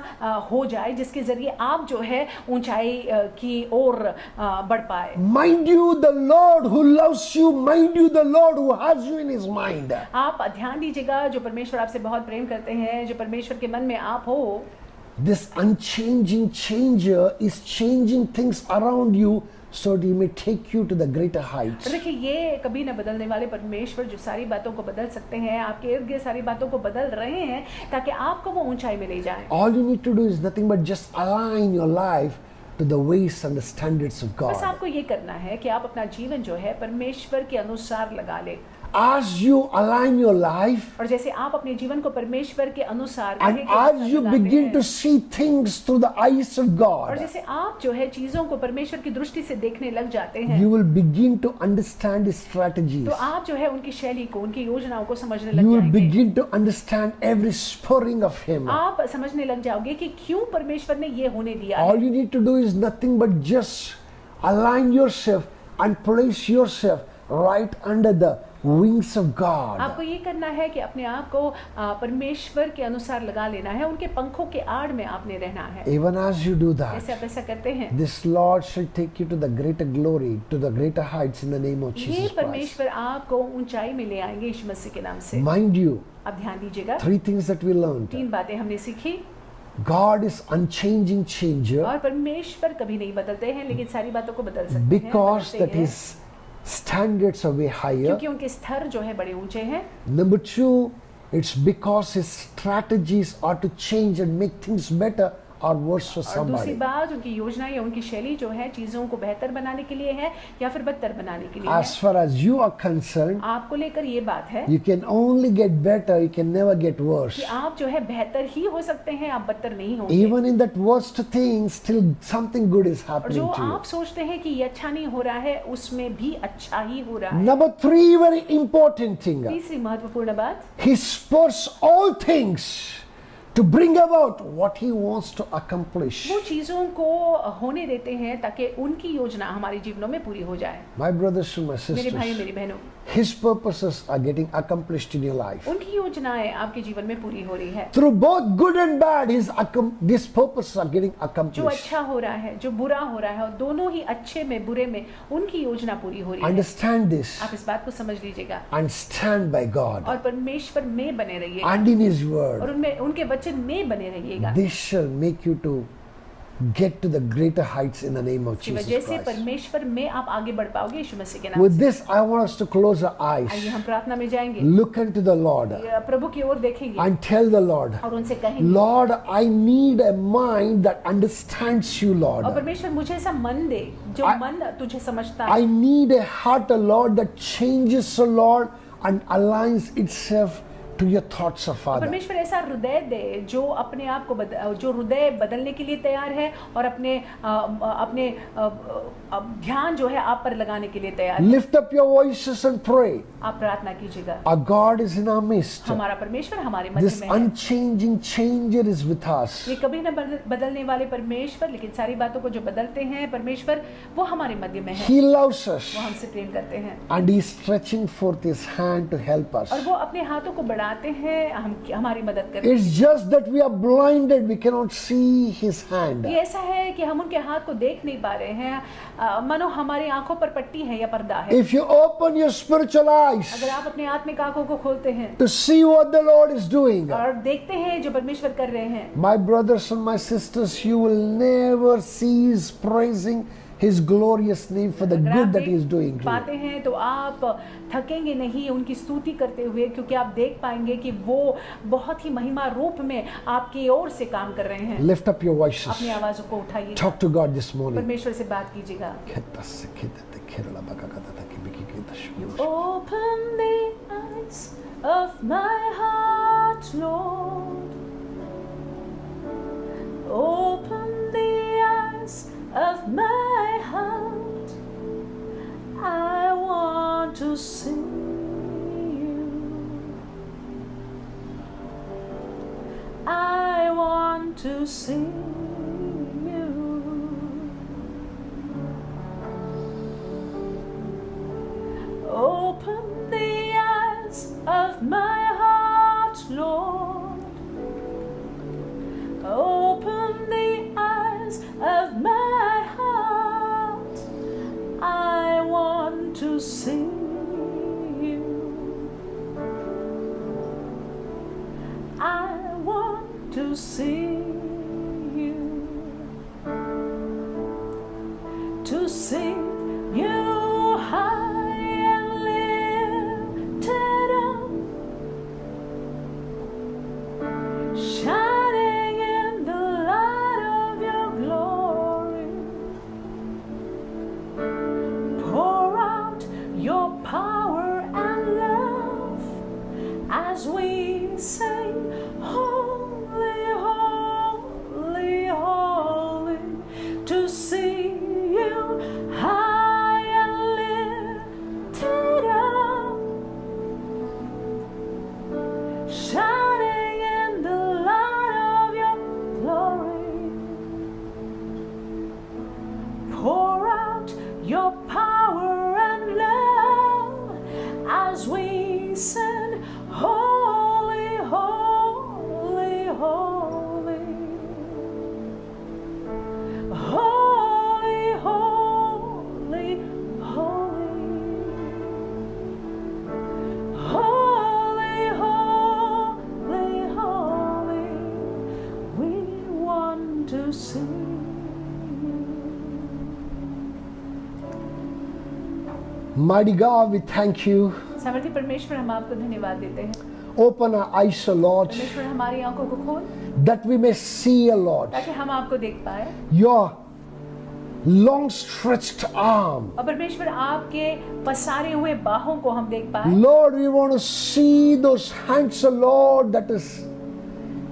हो जाए जिसके जरिए आप जो है ऊंचाई की ओर बढ़ पाए। Mind you, the Lord who loves you, mind you, the Lord who has you in His mind. आप ध्यान दीजिएगा, जो परमेश्वर आपसे बहुत प्रेम करते हैं, जो परमेश्वर के मन में आप हो, This unchanging changer is changing things around you so that He may take you to the greater heights. तो देखिए ये कभी न बदलने वाले परमेश्वर जो सारी बातों को बदल सकते हैं, आपके इर्द गिर्द सारी बातों को बदल रहे हैं ताकि आपको वो ऊंचाई में ले जाएं। All you need to do is nothing but just align your life to the ways and the standards of बस God. आपको ये करना है कि आप अपना जीवन जो है परमेश्वर के अनुसार लगा ले, As you align your life और जैसे आप अपने जीवन को परमेश्वर के अनुसार and के अनुसार as you लगाते begin हैं, to see things through the eyes of और God, जैसे आप जो है चीजों को परमेश्वर की दृष्टि से देखने लग जाते हैं, you will begin to understand His strategies. तो आप जो है उनकी शैली को, उनकी योजनाओं को समझने लग You will जाएंगे। begin to understand every spurring of Him. आप समझने लग जाओगे कि क्यों परमेश्वर ने ये होने दिया है। All you need to do is nothing but just align yourself and place yourself right under the wings of God. आपको ये करना है कि अपने आप को परमेश्वर के अनुसार लगा लेना है, उनके पंखों के आड़ में आपने रहना है। Even as you do that, जैसे आप ऐसा करते हैं, this Lord shall take you to the greater glory, to the greater heights in the name of ये Jesus Christ. परमेश्वर आपको ऊंचाई में ले आएंगे यीशु मसीह के नाम से। Mind you, अब ध्यान दीजिएगा, 3 things that we learned. 3 बातें हमने सीखी। God is unchanging changer और परमेश्वर कभी नहीं बदलते हैं, लेकिन सारी बातों को बदल सकते हैं, because बदलते that हैं, His standards are way higher. क्योंकि उनके स्तर जो है बड़े ऊंचे हैं। Number 2, it's because His strategies are to change and make things better or worse for और दूसरी somebody. बात, उनकी योजना या उनकी शैली जो है चीजों को बेहतर बनाने के लिए है या फिर बदतर बनाने के लिए As है। far as you are concerned, आपको लेकर ये बात है you can only get better, you can never get worse. कि आप जो है बेहतर ही हो सकते हैं, आप बदतर नहीं होंगे। Even in that worst thing, still something good is और happening जो to you. आप सोचते हैं कि ये अच्छा नहीं हो रहा है, उसमें भी अच्छा ही हो रहा है। Number 3, very important thing. तीसरी महत्वपूर्ण बात, He spurs all things to bring about what He wants to accomplish. वो चीजों को होने देते हैं ताकि उनकी योजना हमारे जीवनों में पूरी हो जाए। My brothers and my मेरे भाई, sisters, मेरी बहनों, His purposes are getting accomplished in your life. उनकी योजनाएं आपके जीवन में पूरी हो रही है। Through both good and bad, His purposes are getting जो accomplished. अच्छा हो रहा है, जो बुरा हो रहा है, और दोनों ही अच्छे में बुरे में उनकी योजना पूरी हो रही है। Understand this आप इस बात को समझ लीजिएगा and stand by God और परमेश्वर में बने रहिए and in His और word. उनमें उनके वचन में बने रहिएगा। This shall make you to get to the greater heights in the name of इसकी वजह Jesus से Christ. परमेश्वर में आप आगे बढ़ पाओगे यीशु मसीह के नाम With से। this, I want us to close our आइए eyes, हम प्रार्थना में जाएंगे, look unto the Lord, प्रभु की ओर देखेंगे and tell the Lord, और उनसे कहेंगे, Lord, I need a mind that understands you, और Lord. परमेश्वर मुझे ऐसा मन दे जो मन तुझे समझता I है। need a heart, Lord, that changes, Lord, and aligns itself to your thoughts, Father. परमेश्वर ऐसा हृदय दे जो अपने आप को जो हृदय बदलने के लिए तैयार है और अपने ध्यान जो है आप पर लगाने के लिए तैयार है। Lift up your voices and pray. आप प्रार्थना कीजिएगा। Our God is in our midst. हमारा परमेश्वर हमारे मध्य This में है। unchanging changer is with us. ये कभी न बदलने वाले परमेश्वर, लेकिन सारी बातों को जो बदलते हैं परमेश्वर, वो हमारे मध्य में है। He loves us वो हमसे प्रेम करते हैं and He is stretching forth His hand to help us. और वो अपने हाथों को बढ़ाते हैं, हमारी मदद करते हैं। It's just that we are blinded, we cannot see His hand. ये ऐसा है कि हम उनके हाथ को देख नहीं पा रहे हैं, मानो हमारी आंखों पर पट्टी है या पर्दा है। If you open your spiritual eyes अगर आप अपने आत्मिक आंखों को खोलते हैं to see what the Lord is doing, और देखते हैं जो परमेश्वर कर रहे हैं, my brothers and my sisters, you will never cease praising His glorious name for the अगर good आप that He is देख doing to you. पाते हैं तो आप थकेंगे नहीं उनकी स्तुति करते हुए, क्योंकि आप देख पाएंगे कि वो बहुत ही महिमा रूप में आपकी ओर से काम कर रहे हैं। Lift up your voices. अपनी आवाज़ों को उठाइए, Talk to God this morning. परमेश्वर से बात कीजिएगा। You open the eyes of my heart, Lord. Open the eyes of my heart. I want to see you. I want to see you. Open the eyes of my heart, Lord. Open the eyes of my heart. I want to see you. I want to see you. To see you high and lifted up, shining in the light of your glory. Pour out your power and love as we sing, holy, holy, holy. To see you high and lifted up, shining in the light of your glory. Pour out your power and love as we sing, holy, holy, holy. Holy, holy, holy. Holy, holy, holy. We want to see you. Mighty God, we thank you. सामर्थी परमेश्वर, हम आपको धन्यवाद देते हैं। Open our eyes, O Lord, परमेश्वर हमारी आंखों को खोल that we may see, O Lord, ताकि हम आपको देख पाए, your long stretched arm. और परमेश्वर आपके पसारे हुए बाहों को हम देख पाए। Lord, we want to see those hands, O Lord, that is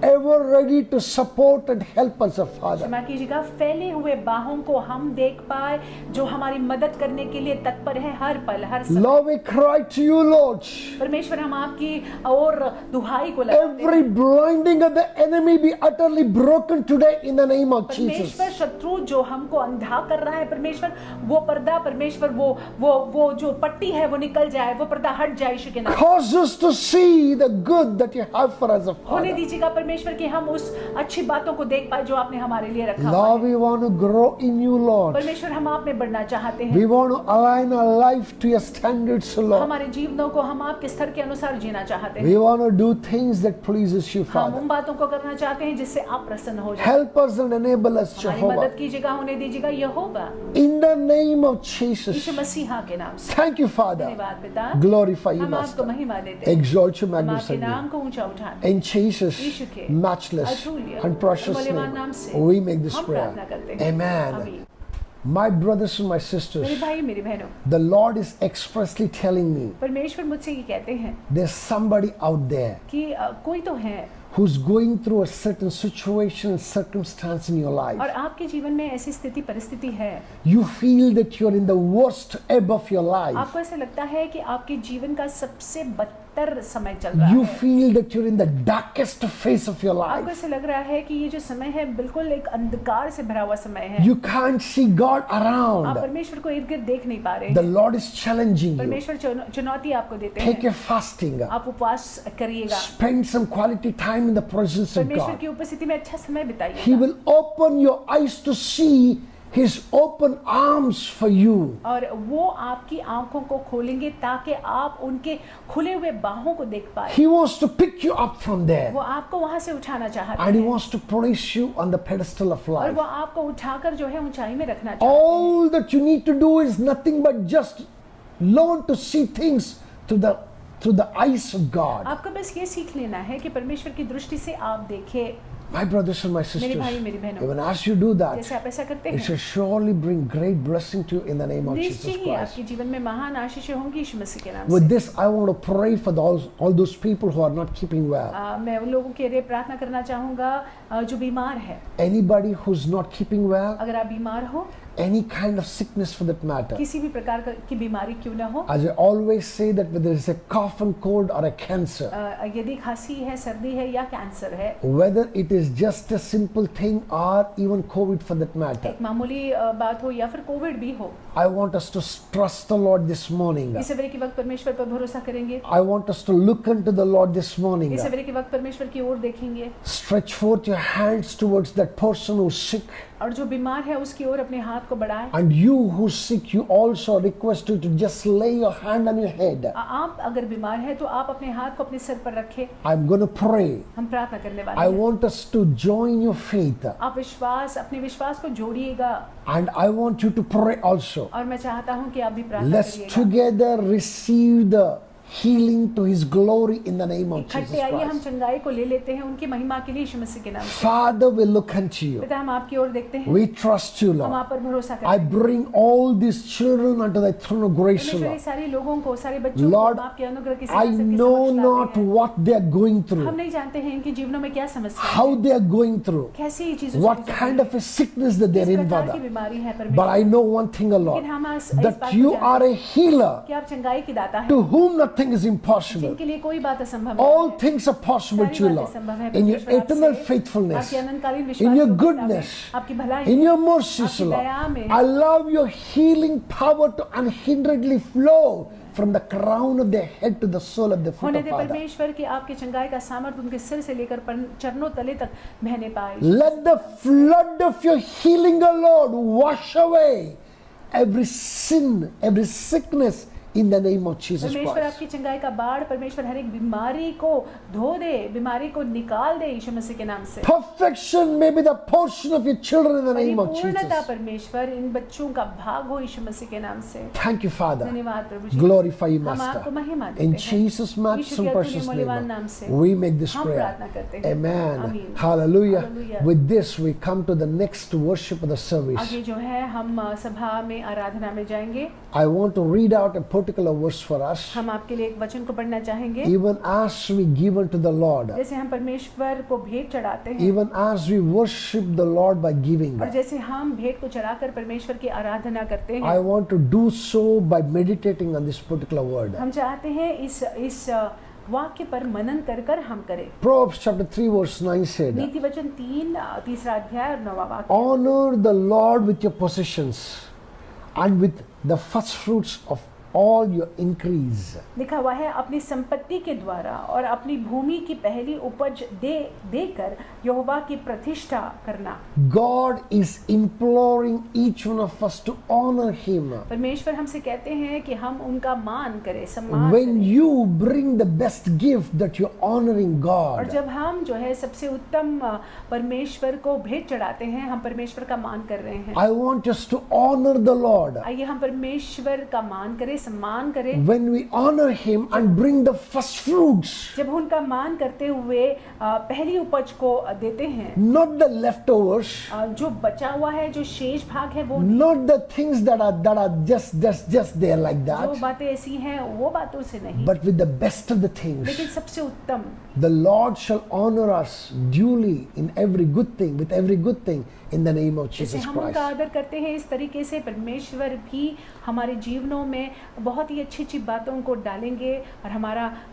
ever ready to support and help us, O Father. क्षमा कीजिएगा, फैले हुए बाहों को हम देख पाए जो हमारी मदद करने के लिए तत्पर है हर पल हर समय। Lord, we cry to you, Lord. परमेश्वर, हम आपकी और दुहाई को लगाते हैं। Every blinding of the enemy be utterly broken today in the name of Jesus. परमेश्वर, शत्रु जो हमको अंधा कर रहा है, परमेश्वर वो पर्दा, परमेश्वर वो जो पट्टी है वो निकल जाए, वो पर्दा हट जाए यीशु के नाम। Cause us to see the good that you have for us, O होने Father. दीजिएगा परमेश्वर कि हम उस अच्छी बातों को देख पाए जो आपने हमारे लिए रखा हुआ Lord, है। we want to grow in you, Lord. परमेश्वर, हम आप में बढ़ना चाहते हैं। We want to align our life to your standards, O Lord. हमारे जीवनों को हम आपके स्तर के अनुसार जीना चाहते हैं। We want to do things that pleases you, हम Father. उन बातों को करना चाहते हैं जिससे आप प्रसन्न हो जाए। Help us and enable us, हमारी Jehovah. मदद कीजिएगा, होने दीजिएगा यहोवा, In the name of Jesus. यीशु मसीहा के नाम से। Thank you, Father. धन्यवाद पिता, Glorify you, हम आपको Master. महिमा देते हैं, Exalt you, हम आपके magnify नाम you. को ऊंचा उठाते हैं। In Jesus' यीशु के matchless अतुल्य and precious मूल्यवान नाम से name, we make this हम prayer. प्रार्थना करते हैं। Amen. आमीन। My brothers and my sisters, मेरे भाई मेरी बहनों, the Lord is expressly telling me परमेश्वर मुझसे ये कहते हैं there's somebody out there कि कोई तो है who's going through a certain situation and circumstance in your life. और आपके जीवन में ऐसी स्थिति परिस्थिति है, You feel that you're in the worst ebb of your life. आपको ऐसा लगता है कि आपके जीवन का सबसे बदतर समय चल रहा You है, feel that you're in the darkest phase of your आपको life. ऐसा लग रहा है कि ये जो समय है बिल्कुल एक अंधकार से भरा हुआ समय है, You can't see God आप around. परमेश्वर को इर्द गिर्द देख नहीं पा रहे The हैं। Lord is challenging you. परमेश्वर चुनौती आपको देते Take हैं, a fasting. आप उपवास करिएगा, Spend some quality time in the presence of परमेश्वर God. की उपस्थिति में अच्छा समय He बिताइएगा, will open your eyes to see His open arms for you. और वो आपकी आंखों को खोलेंगे ताकि आप उनके खुले हुए बाहों को देख पाए। He wants to pick you up from there. वो आपको वहां से उठाना चाहते And He हैं wants to place you on the pedestal of और life. वो आपको उठाकर जो है ऊंचाई में रखना चाहते हैं। All that you need to do is nothing but just learn to see things through the eyes of God. आपको बस ये सीख लेना है कि परमेश्वर की दृष्टि से आप देखें। My brothers and my sisters, भाई, मेरी बहनों, even as you do that, जैसे आप ऐसा करते it हैं, shall surely bring great blessing to you in the name of Jesus निश्चय ही Christ. आपके जीवन में महान आशीषें होंगी यीशु मसीह के नाम With से। this, I want to pray for all those people who are not keeping well. मैं उन लोगों के लिए प्रार्थना करना चाहूंगा जो बीमार है। Anybody who's not keeping well, अगर आप बीमार हो, any kind of sickness for that matter. किसी भी प्रकार की बीमारी क्यों ना हो, As I always say that whether it's a cough and cold or a cancer, यदि खांसी है, सर्दी है या कैंसर है, whether it is just a simple thing or even COVID for that matter, एक मामूली बात हो या फिर कोविड भी हो, I want us to trust the Lord this morning. इस सवेरे के वक्त परमेश्वर पर भरोसा करेंगे। I want us to look unto the Lord this morning. इस सवेरे के वक्त परमेश्वर की ओर देखेंगे Stretch forth your hands towards that person who's sick. और जो बीमार है उसकी ओर अपने हाथ को बढ़ाएं। And you who's sick, you also request you to just lay your hand on your head. आप अगर बीमार है तो आप अपने हाथ को अपने सिर पर रखें। I'm going to pray. हम प्रार्थना करने वाले I हैं। want us to join your faith. आप अपने विश्वास को जोड़िएगा And I want you to pray also. और मैं चाहता हूं कि आप भी प्रार्थना Let's करिएगा। together receive the healing to His glory in the name of Jesus इकट्ठे आइए हम Christ. चंगाई को ले लेते हैं उनकी महिमा के लिए यीशु मसीह के नाम से। Father, we look unto you. पिता हम आपकी ओर देखते हैं, We trust you, हम Lord. आप पर भरोसा करते I हैं। bring all these children unto thy throne of grace, परमेश्वर Lord. इस सारे लोगों को, सारे बच्चों Lord, को आपके अनुग्रह की I समझ know सकते not what they are going हम through, नहीं जानते हैं इनके जीवनों में क्या समस्या है, how they are going through, कैसी ये चीजें what kind of a sickness that they are किस in, प्रकार की Father. बीमारी है But परमेश्वर। I know one thing, O Lord, लेकिन हम इस बात that को you जानते are a healer हैं कि आप चंगाई की दाता हैं, to whom nothing is impossible. जिनके लिए कोई बात असंभव All नहीं है। things are possible सारी to you, बातें Lord. संभव है In your परमेश्वर eternal आपसे, faithfulness, आपके अनंतकालीन in विश्वास your को goodness, आपकी भलाई in your mercies, आपकी Lord. दया में I love your healing power to unhinderedly flow from the crown of their head to the sole of their foot, होने O दे Father. परमेश्वर की आपके चंगाई का सामर्थ्य उनके सिर से लेकर चरणों तले तक बहने पाए। Let the flood of your healing, O Lord, wash away every sin, every sickness in the name of Jesus परमेश्वर Christ. आपकी चंगाई का बाढ़ परमेश्वर हर एक बीमारी को धो दे, बीमारी को निकाल दे यीशु मसीह के नाम से। Perfection may be the portion of your children in the name of परिपूर्णता Jesus. परमेश्वर इन बच्चों का भाग हो यीशु मसीह के नाम से। Thank you, Father. धन्यवाद प्रभु जी। Glorify you, हम Master. आपको महिमा देते In हैं। Jesus' matchless यीशु के and अतुल्य precious मूल्यवान name, नाम से we make this हम prayer. प्रार्थना करते हैं। Amen. आमीन। Hallelujah. Hallelujah। With this, we come to the next worship of the service. आगे जो है हम सभा में आराधना में जाएंगे। I want to read out a particular verse for us. हम आपके लिए एक वचन को पढ़ना चाहेंगे। Even as we give unto the Lord, जैसे हम परमेश्वर को भेंट चढ़ाते हैं even as we worship the Lord by giving, और जैसे हम भेंट को चढ़ाकर परमेश्वर की आराधना करते I हैं, want to do so by meditating on this particular word. हम चाहते हैं इस वाक्य पर मनन कर कर हम करें। Proverbs chapter 3 verse 9 said, नीति वचन 3 अध्याय और 9वां वाक्य। honor the Lord with your possessions and with the first fruits of all your increase. लिखा हुआ है अपनी संपत्ति के द्वारा और अपनी भूमि की पहली उपज देकर यहोवा की प्रतिष्ठा करना। God is imploring each one of us to honor Him. परमेश्वर हमसे कहते हैं कि हम उनका मान करें, सम्मान When करें। you bring the best gift, that you're honoring और God. जब हम जो है सबसे उत्तम परमेश्वर को भेंट चढ़ाते हैं, हम परमेश्वर का मान कर रहे हैं। I want us to honor the Lord. आइए हम परमेश्वर का मान करें, सम्मान करें। When we honor Him and bring the first fruits, जब उनका मान करते हुए पहली उपज को देते हैं, not the leftovers, जो बचा हुआ है, जो शेष भाग है, वो नहीं। not the things that are just there like जो that, बातें ऐसी हैं वो बातों से नहीं, but with the best of the things. लेकिन सबसे उत्तम। The Lord shall honor us duly in every good thing, with every good thing, in the name of जैसे Jesus हम उनका Christ. आदर करते हैं, इस तरीके से परमेश्वर भी हमारे जीवनों में बहुत ही अच्छी अच्छी बातों को डालेंगे और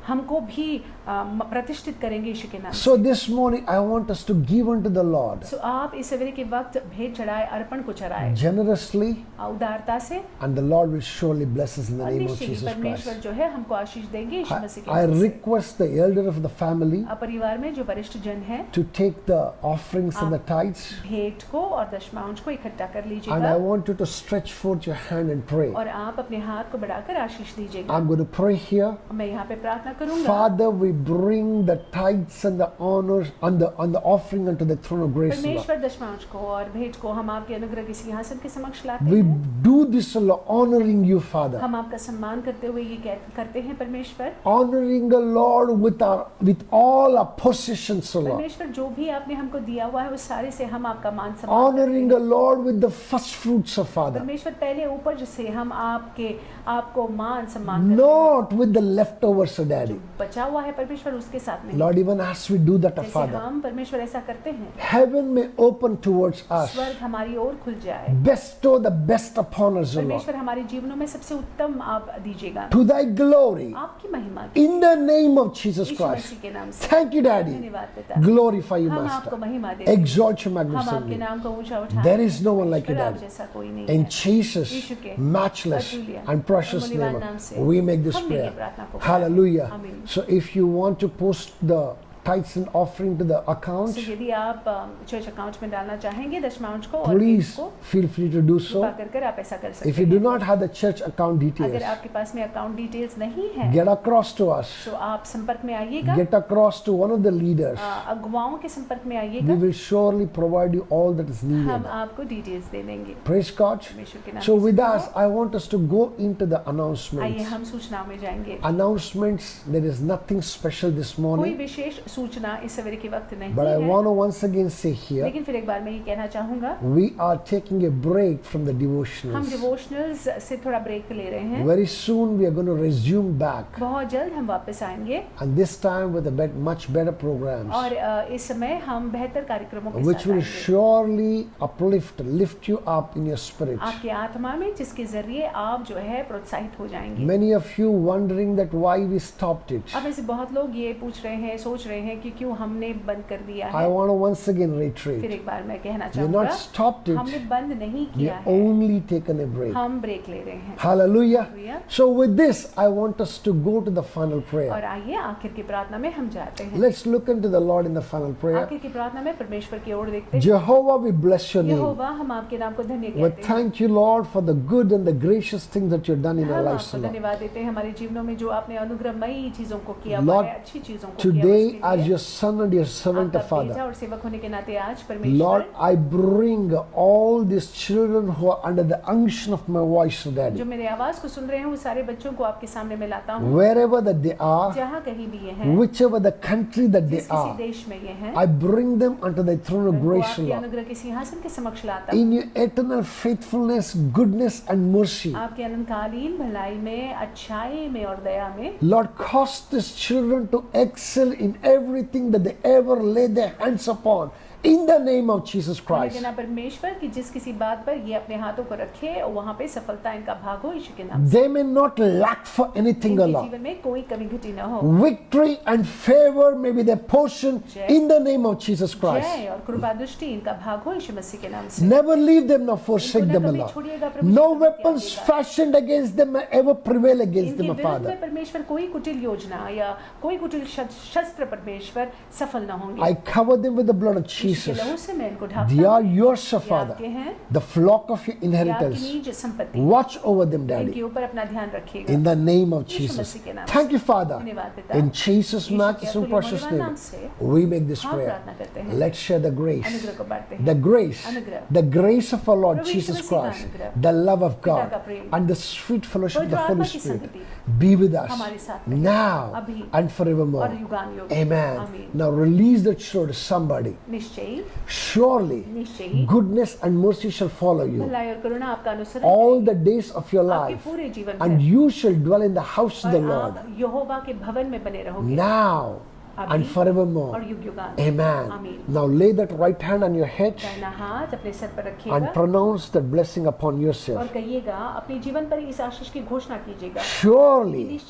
हमको भी प्रतिष्ठित करेंगे यीशु के नाम से। So this morning I want us to give unto the Lord सो आप इस सवेरे के वक्त भेंट चढ़ाए, अर्पण को चढ़ाए generously, उदारता से, and the Lord will surely bless us in the और name of निश्चय ही Jesus परमेश्वर Christ. जो है हमको आशीष देंगे यीशु मसीह के I नाम से। request the elder of the family परिवार में जो वरिष्ठ जन है to take the offerings and the tithes, भेंट को और दशमांश को इकट्ठा कर and I लीजिएगा want you to stretch forth your hand and pray. और आप अपने हाथ को बढ़ाकर आशीष दीजिएगा। I'm going to pray here. मैं यहाँ पे प्रार्थना करूंगा। Father, we bring the tithes and the honors and the offering unto the throne of grace, Lord. परमेश्वर दशमांश को और भेंट को हम आपके अनुग्रह के सिंहासन के समक्ष लाते We हैं। do this, Lord, honoring you, Father. हम आपका सम्मान करते हुए ये करते हैं परमेश्वर। Honoring the Lord with all our possessions, Lord. परमेश्वर जो भी आपने हमको दिया हुआ है उस सारे से हम आपका मान सम्मान करते Honoring हैं। the Lord with the first fruits of Father. परमेश्वर पहले उपज से हम आपको मान सम्मान करते हैं। Not with the leftovers, Daddy. बचा हुआ है परमेश्वर उसके साथ नहीं। Lord, even as we do that, जैसे Father, हम परमेश्वर ऐसा करते हैं, heaven may open towards us. स्वर्ग हमारी ओर खुल जाए। Bestow the best upon us, O Lord. परमेश्वर हमारे जीवनों में सबसे उत्तम आप दीजिएगा, To thy glory, आपकी महिमा की, in the name of Jesus Yeshu Christ. मसीह के नाम से। Thank you, Daddy. धन्यवाद पिता। Glorify you, हम आपको Master. महिमा देते हैं। Exalt you, हम magnify आपके you. नाम को ऊंचा उठाते There हैं। is no one like you, परमेश्वर, आप Daddy. जैसा कोई नहीं In है। Jesus' यीशु के matchless अतुल्य and precious और मूल्यवान name, नाम से we make this हमने ये prayer. प्रार्थना को Hallelujah. आमीन। So if you want to post the tithes and offering to the account, तो यदि आप चर्च अकाउंट में डालना चाहेंगे दशमांश को और please भेंट को, feel free to do so. कृपा कर आप ऐसा कर सकते If you हैं। do not have the church account अगर details, आपके पास में अकाउंट डिटेल्स नहीं है get across to us. तो आप संपर्क में आइएगा, Get across to one of the leaders. अगुवाओं के संपर्क में We आइएगा, will surely provide you all that is हम needed. आपको डिटेल्स दे देंगे। Praise God. परमेश्वर के नाम So से with सबको। us, I want us to go into the आइए announcements. हम सूचनाओं में जाएंगे। Announcements, there is nothing special this कोई morning, विशेष सूचना इस सवेरे के वक्त नहीं but I है, want to once again say here, लेकिन फिर एक बार मैं ये कहना चाहूंगा, we are taking a break from the हम devotionals. डिवोशनल्स से थोड़ा ब्रेक ले रहे हैं। Very soon we are going to resume back, बहुत जल्द हम वापस आएंगे and this time with a much better programs, और इस समय हम बेहतर कार्यक्रमों के which साथ will आएंगे surely lift you up in your spirit. आपके आत्मा में, जिसके जरिए आप जो है प्रोत्साहित हो जाएंगे। Many of you wondering that why we stopped it. अब ऐसे बहुत लोग ये पूछ रहे हैं, सोच रहे हैं कि क्यों हमने बंद कर दिया I है। want to once again फिर reiterate, एक बार मैं कहना we have not चाहूंगा, stopped हमने it, बंद नहीं we किया have है, only taken a break. हम ब्रेक ले रहे हैं। Hallelujah. Hallelujah. So with this, I want us to go to the final prayer. और आइए आखिर की प्रार्थना में हम जाते हैं। Let's look into the Lord in the final prayer. आखिर की प्रार्थना में परमेश्वर की ओर देखते हैं। Jehovah, we bless your name. यहोवा, हम आपके नाम को धन्य We कहते हैं। thank you, Lord, for the good and the gracious things that you've done in our हम lives, आपको Lord. धन्यवाद देते हैं हमारे जीवनों में जो आपने अनुग्रहमयी चीजों को किया हुआ Lord, है, अच्छी चीजों को किया हुआ Today, उसके as लिए। your son and your servant, आपका the Father, बेटा और सेवक होने के नाते आज Lord, परमेश्वर, I bring all these children who are under the unction of my voice, जो Daddy. मेरे आवाज को सुन रहे हैं, वो सारे बच्चों को आपके सामने मैं लाता हूँ, Wherever that they are, जहाँ कहीं भी ये हैं, whichever the country that they जिस किसी are, देश में ये हैं, I bring them unto the throne of उनको grace, आपके Lord. अनुग्रह के सिंहासन के समक्ष लाता हूँ। In your eternal faithfulness, goodness, and mercy, आपके अनंतकालीन भलाई में, अच्छाई में और दया में, Lord, cause these children to excel in everything that they ever lay their hands upon. In the name of Jesus Christ. लेकिन परमेश्वर की जिस किसी बात पर ये अपने हाथों को रखे, वहाँ पे सफलता इनका भाग हो यीशु के नाम से। They may not lack for anything, O इनके Lord. जीवन में कोई कमी घटी न हो। Victory and favor may be their portion in the name of Jesus Christ. जय और कृपा दृष्टि इनका भाग हो यीशु मसीह के नाम से। Never leave them nor forsake them, O कभी Lord. छोड़िएगा प्रभु, No कभी weapons त्यागेगा। fashioned against them may ever prevail against इनके them, O विरुद्ध Father. में परमेश्वर कोई कुटिल योजना या कोई कुटिल शस्त्र परमेश्वर सफल न होंगे। I cover them with the blood of यीशु के Jesus. लहू से मैं इनको They ढांपता are हूँ। yours, O ये Father. आपके हैं, The flock of your ये आपकी inheritance. निज संपत्ति। Watch over them, इनके Daddy. ऊपर अपना ध्यान रखिएगा। In the name of Yeshu Jesus. मसीह के नाम Thank से। you, Father. धन्यवाद पिता। In Jesus' यीशु के matchless and अतुल्य precious मूल्यवान नाम name, से we make this हम prayer. प्रार्थना करते हैं। Let's share the grace. अनुग्रह को बांटते हैं। The grace, अनुग्रह। the grace of our Lord Prabhu Jesus यीशु मसीह का Christ, अनुग्रह, the love of पिता God, का प्रेम, and the sweet fellowship of the पवित्र Holy आत्मा की Spirit संगति be with us हमारे साथ रहे, now अभी and forevermore. और युगानुयुग। Amen. आमीन। Now release the sword to somebody. निश्चय ही, Surely निश्चय ही goodness and mercy shall follow you भलाई और करुणा आपका अनुसरण all करेगी the days of your आपके life, पूरे जीवन and भर, you shall dwell in the house of the और Lord. आप यहोवा के भवन में बने रहोगे। Now अभी and forevermore. और युग युगांत। Amen. आमीन। Now lay that right hand on your head दाहिना हाथ अपने सर पर and रखिएगा pronounce that blessing upon और yourself. कहिएगा अपने जीवन पर इस आशीष की घोषणा कीजिएगा। Surely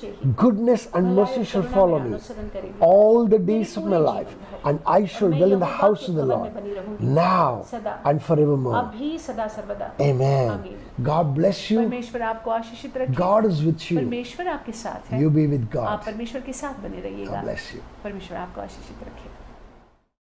goodness and भलाई mercy और shall करुणा follow मेरा me अनुसरण करेगी। all the days of my life, and I shall मैं dwell in the Jehovah house के of the भवन Lord में बनी रहूंगी, now सदा, and forevermore. अभी सदा सर्वदा। Amen. आमीन। God bless you. परमेश्वर आपको आशीषित रखे। God is with you. परमेश्वर आपके साथ है। You be with आप God. परमेश्वर के साथ बने रहिएगा। God bless you. परमेश्वर आपको आशीषित रखे।